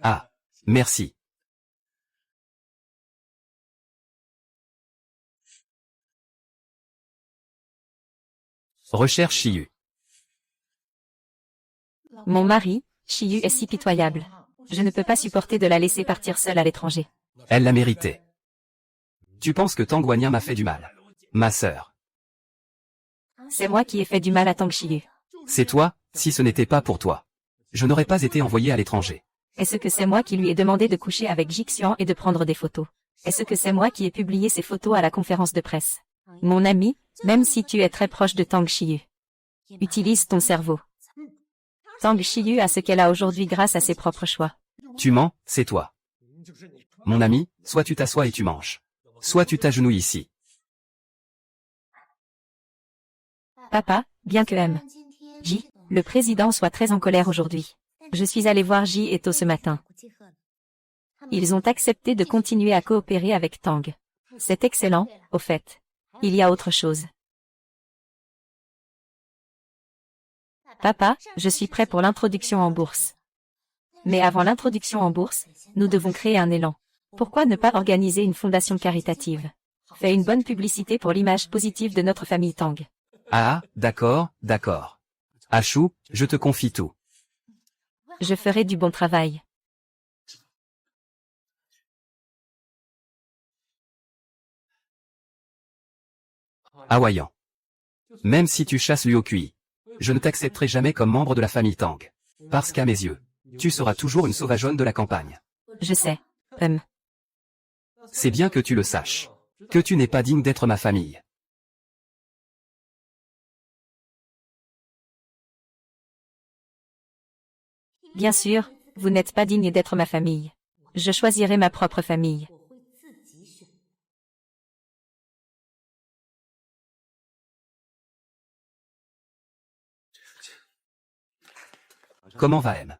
Ah, merci. Recherche Shiyu. Mon mari, Shiyu est si pitoyable. Je ne peux pas supporter de la laisser partir seule à l'étranger. Elle l'a mérité. Tu penses que Tang Wanyan m'a fait du mal? Ma sœur. C'est moi qui ai fait du mal à Tang Shiyu. C'est toi, si ce n'était pas pour toi. Je n'aurais pas été envoyé à l'étranger. Est-ce que c'est moi qui lui ai demandé de coucher avec Jixian et de prendre des photos? Est-ce que c'est moi qui ai publié ces photos à la conférence de presse? Mon ami, même si tu es très proche de Tang Shiyu, utilise ton cerveau. Tang Shiyu a ce qu'elle a aujourd'hui grâce à ses propres choix. Tu mens, c'est toi. Mon ami, soit tu t'assois et tu manges. Soit tu t'agenouilles ici. Papa, bien que J, le président soit très en colère aujourd'hui. Je suis allé voir J et To ce matin. Ils ont accepté de continuer à coopérer avec Tang. C'est excellent, au fait. Il y a autre chose. Papa, je suis prêt pour l'introduction en bourse. Mais avant l'introduction en bourse, nous devons créer un élan. Pourquoi ne pas organiser une fondation caritative? Fais une bonne publicité pour l'image positive de notre famille Tang. Ah, d'accord, d'accord. Achou, je te confie tout. Je ferai du bon travail. Hawaïan. Même si tu chasses Luo Kui, je ne t'accepterai jamais comme membre de la famille Tang. Parce qu'à mes yeux, tu seras toujours une sauvageonne de la campagne. Je sais. C'est bien que tu le saches. Que tu n'es pas digne d'être ma famille. Bien sûr, vous n'êtes pas digne d'être ma famille. Je choisirai ma propre famille. Comment va M?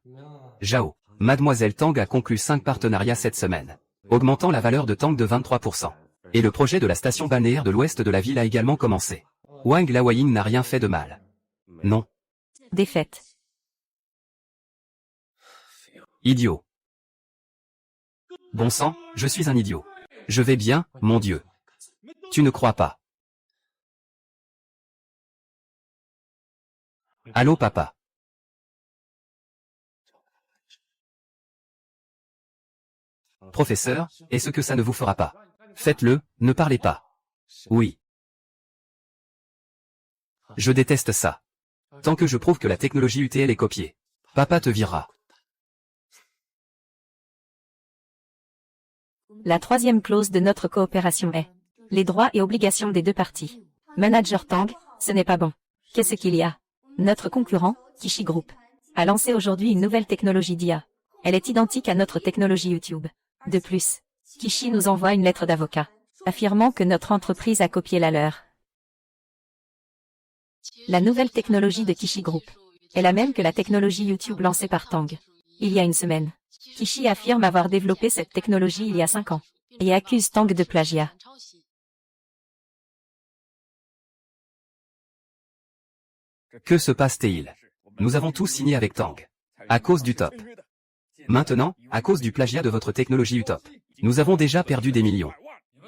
Zhao. Mademoiselle Tang a conclu 5 partenariats cette semaine, augmentant la valeur de Tang de 23%. Et le projet de la station balnéaire de l'ouest de la ville a également commencé. Wang Laoying n'a rien fait de mal. Non. Défaite. Idiot. Bon sang, je suis un idiot. Je vais bien, mon Dieu. Tu ne crois pas? Allô papa? Professeur, est-ce que ça ne vous fera pas? Faites-le, ne parlez pas. Oui. Je déteste ça. Tant que je prouve que la technologie UTL est copiée. Papa te virera. La troisième clause de notre coopération est les droits et obligations des deux parties. Manager Tang, ce n'est pas bon. Qu'est-ce qu'il y a? Notre concurrent, Kishi Group, a lancé aujourd'hui une nouvelle technologie d'IA. Elle est identique à notre technologie YouTube. De plus, Kishi nous envoie une lettre d'avocat, affirmant que notre entreprise a copié la leur. La nouvelle technologie de Kishi Group est la même que la technologie YouTube lancée par Tang il y a une semaine. Kishi affirme avoir développé cette technologie il y a 5 ans et accuse Tang de plagiat. Que se passe-t-il? Nous avons tous signé avec Tang. À cause du top. Maintenant, à cause du plagiat de votre technologie UTOP, nous avons déjà perdu des millions.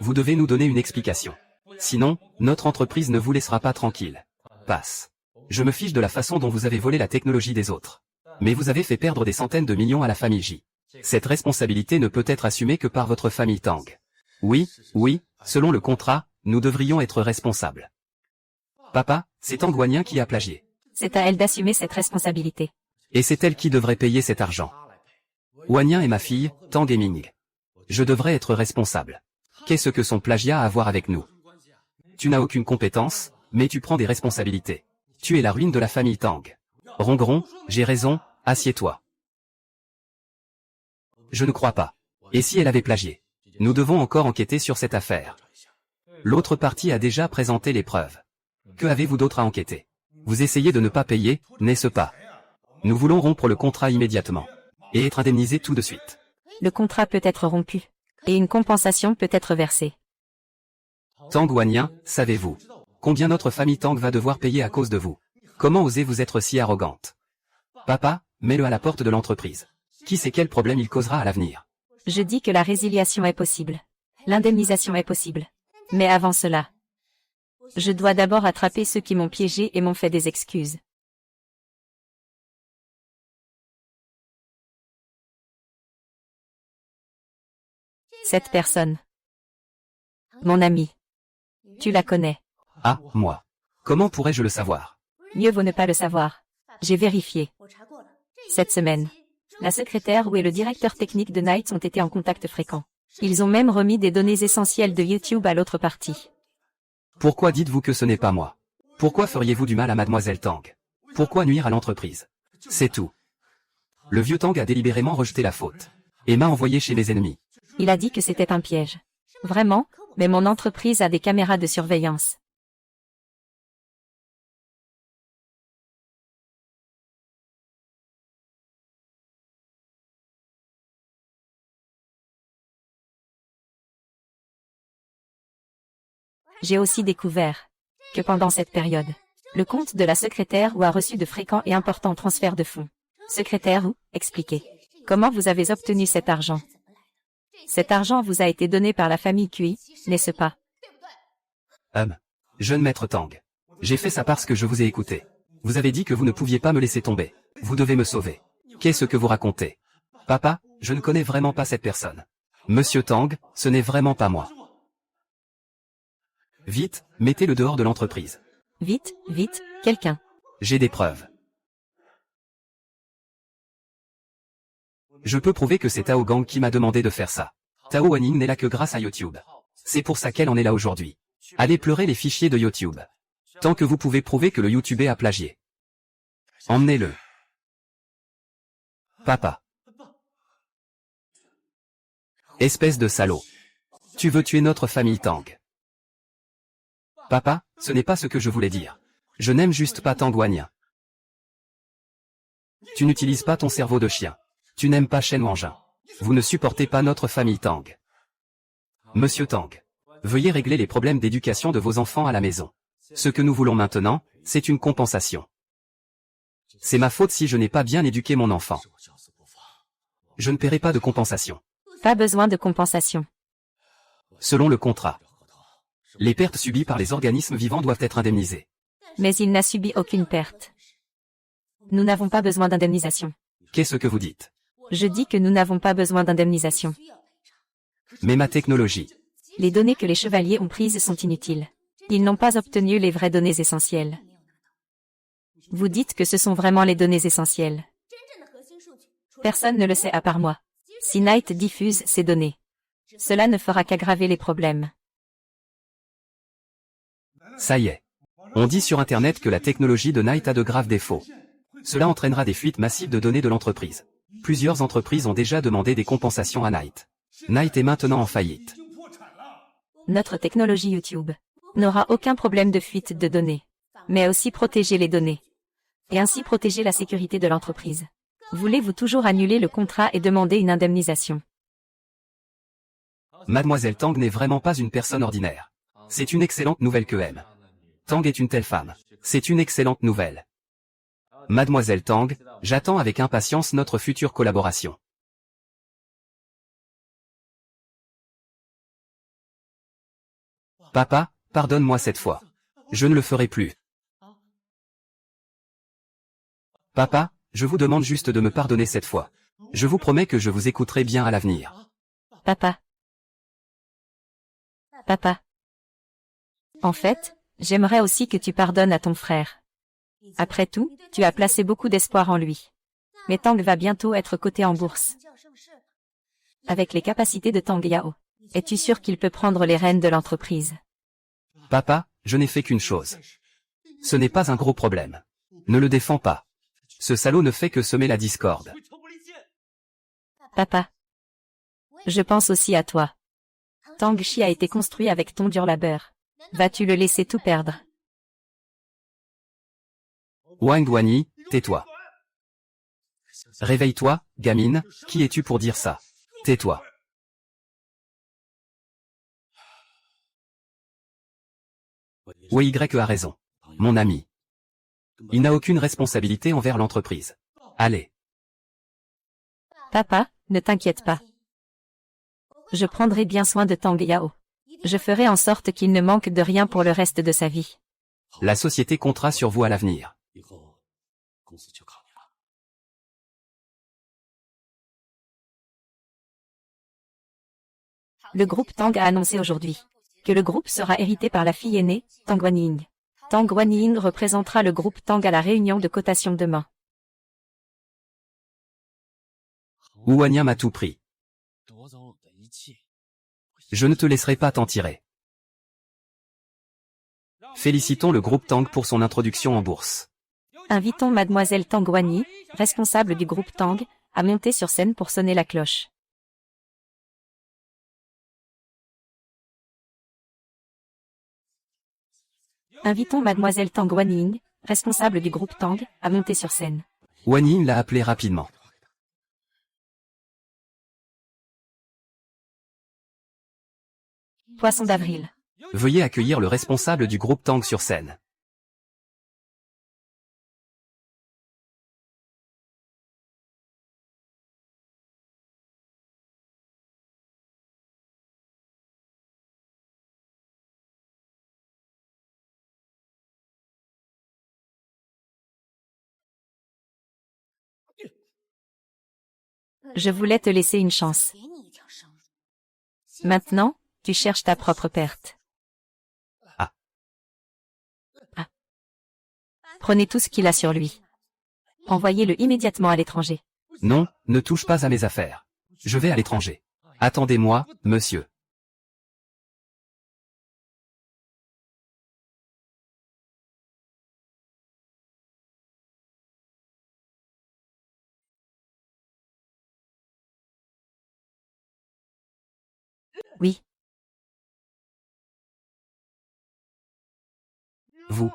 Vous devez nous donner une explication. Sinon, notre entreprise ne vous laissera pas tranquille. Passe. Je me fiche de la façon dont vous avez volé la technologie des autres. Mais vous avez fait perdre des centaines de millions à la famille J. Cette responsabilité ne peut être assumée que par votre famille Tang. Oui, selon le contrat, nous devrions être responsables. Papa, c'est Tang Wanyin qui a plagié. C'est à elle d'assumer cette responsabilité. Et c'est elle qui devrait payer cet argent. Wanyin est ma fille, Tang Gaming. Je devrais être responsable. Qu'est-ce que son plagiat a à voir avec nous? Tu n'as aucune compétence, mais tu prends des responsabilités. Tu es la ruine de la famille Tang. Rongron, j'ai raison, assieds-toi. Je ne crois pas. Et si elle avait plagié? Nous devons encore enquêter sur cette affaire. L'autre partie a déjà présenté les preuves. Que avez-vous d'autre à enquêter? Vous essayez de ne pas payer, n'est-ce pas? Nous voulons rompre le contrat immédiatement. Et être indemnisés tout de suite. Le contrat peut être rompu. Et une compensation peut être versée. Tang Wanyin, savez-vous combien notre famille Tang va devoir payer à cause de vous? Comment osez-vous être si arrogante? Papa, mets-le à la porte de l'entreprise. Qui sait quel problème il causera à l'avenir? Je dis que la résiliation est possible. L'indemnisation est possible. Mais avant cela, je dois d'abord attraper ceux qui m'ont piégé et m'ont fait des excuses. Cette personne. Mon ami. Tu la connais. Ah, moi. Comment pourrais-je le savoir? Mieux vaut ne pas le savoir. J'ai vérifié. Cette semaine, la secrétaire et le directeur technique de Knights ont été en contact fréquent. Ils ont même remis des données essentielles de YouTube à l'autre partie. Pourquoi dites-vous que ce n'est pas moi? Pourquoi feriez-vous du mal à Mademoiselle Tang? Pourquoi nuire à l'entreprise? C'est tout. Le vieux Tang a délibérément rejeté la faute. Et m'a envoyé chez mes ennemis. Il a dit que c'était un piège. Vraiment, mais mon entreprise a des caméras de surveillance. J'ai aussi découvert que pendant cette période, le compte de la secrétaire a reçu de fréquents et importants transferts de fonds. Secrétaire expliquez. Comment vous avez obtenu cet argent? Cet argent vous a été donné par la famille Cui, n'est-ce pas? Jeune maître Tang. J'ai fait ça parce que je vous ai écouté. Vous avez dit que vous ne pouviez pas me laisser tomber. Vous devez me sauver. Qu'est-ce que vous racontez? Papa, je ne connais vraiment pas cette personne. Monsieur Tang, ce n'est vraiment pas moi. Vite, mettez-le dehors de l'entreprise. Vite, quelqu'un. J'ai des preuves. Je peux prouver que c'est Tao Gang qui m'a demandé de faire ça. Tao Wanyin n'est là que grâce à YouTube. C'est pour ça qu'elle en est là aujourd'hui. Allez pleurer les fichiers de YouTube. Tant que vous pouvez prouver que le YouTuber a plagié. Emmenez-le. Papa. Espèce de salaud. Tu veux tuer notre famille Tang. Papa, ce n'est pas ce que je voulais dire. Je n'aime juste pas Tang Wanyin. Tu n'utilises pas ton cerveau de chien. Tu n'aimes pas Shen Wanjin. Vous ne supportez pas notre famille Tang. Monsieur Tang. Veuillez régler les problèmes d'éducation de vos enfants à la maison. Ce que nous voulons maintenant, c'est une compensation. C'est ma faute si je n'ai pas bien éduqué mon enfant. Je ne paierai pas de compensation. Pas besoin de compensation. Selon le contrat, les pertes subies par les organismes vivants doivent être indemnisées. Mais il n'a subi aucune perte. Nous n'avons pas besoin d'indemnisation. Qu'est-ce que vous dites? Je dis que nous n'avons pas besoin d'indemnisation. Mais ma technologie. Les données que les chevaliers ont prises sont inutiles. Ils n'ont pas obtenu les vraies données essentielles. Vous dites que ce sont vraiment les données essentielles. Personne ne le sait à part moi. Si Knight diffuse ces données, cela ne fera qu'aggraver les problèmes. Ça y est. On dit sur Internet que la technologie de Knight a de graves défauts. Cela entraînera des fuites massives de données de l'entreprise. Plusieurs entreprises ont déjà demandé des compensations à Knight. Knight est maintenant en faillite. Notre technologie YouTube n'aura aucun problème de fuite de données, mais aussi protéger les données, et ainsi protéger la sécurité de l'entreprise. Voulez-vous toujours annuler le contrat et demander une indemnisation? Mademoiselle Tang n'est vraiment pas une personne ordinaire. C'est une excellente nouvelle que M. Tang est une telle femme. C'est une excellente nouvelle. Mademoiselle Tang, j'attends avec impatience notre future collaboration. Papa, pardonne-moi cette fois. Je ne le ferai plus. Papa, je vous demande juste de me pardonner cette fois. Je vous promets que je vous écouterai bien à l'avenir. Papa. Papa. En fait, j'aimerais aussi que tu pardonnes à ton frère. Après tout, tu as placé beaucoup d'espoir en lui. Mais Tang va bientôt être coté en bourse. Avec les capacités de Tang Yao, es-tu sûr qu'il peut prendre les rênes de l'entreprise? Papa, je n'ai fait qu'une chose. Ce n'est pas un gros problème. Ne le défends pas. Ce salaud ne fait que semer la discorde. Papa. Je pense aussi à toi. Tang Shi a été construit avec ton dur labeur. Vas-tu le laisser tout perdre? Wang Guanyi, tais-toi. Réveille-toi, gamine, qui es-tu pour dire ça? Tais-toi. Oui, Y a raison. Mon ami. Il n'a aucune responsabilité envers l'entreprise. Allez. Papa, ne t'inquiète pas. Je prendrai bien soin de Tang Yao. Je ferai en sorte qu'il ne manque de rien pour le reste de sa vie. La société comptera sur vous à l'avenir. Le groupe Tang a annoncé aujourd'hui que le groupe sera hérité par la fille aînée, Tang Guanying. Tang Guanying représentera le groupe Tang à la réunion de cotation demain. Ouania m'a tout pris. Je ne te laisserai pas t'en tirer. Félicitons le groupe Tang pour son introduction en bourse. Invitons Mademoiselle Tang Guanyi, responsable du groupe Tang, à monter sur scène pour sonner la cloche. Invitons Mademoiselle Tang Guanying, responsable du groupe Tang, à monter sur scène. Wanyin l'a appelé rapidement. Poisson d'avril. Veuillez accueillir le responsable du groupe Tang sur scène. Je voulais te laisser une chance. Maintenant, tu cherches ta propre perte. Ah. Ah. Prenez tout ce qu'il a sur lui. Envoyez-le immédiatement à l'étranger. Non, ne touche pas à mes affaires. Je vais à l'étranger. Attendez-moi, monsieur. Oui, Vous,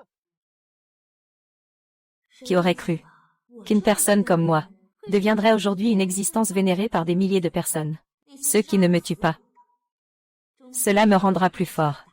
qui aurait cru qu'une personne comme moi deviendrait aujourd'hui une existence vénérée par des milliers de personnes. Ceux qui ne me tuent pas. Cela me rendra plus fort.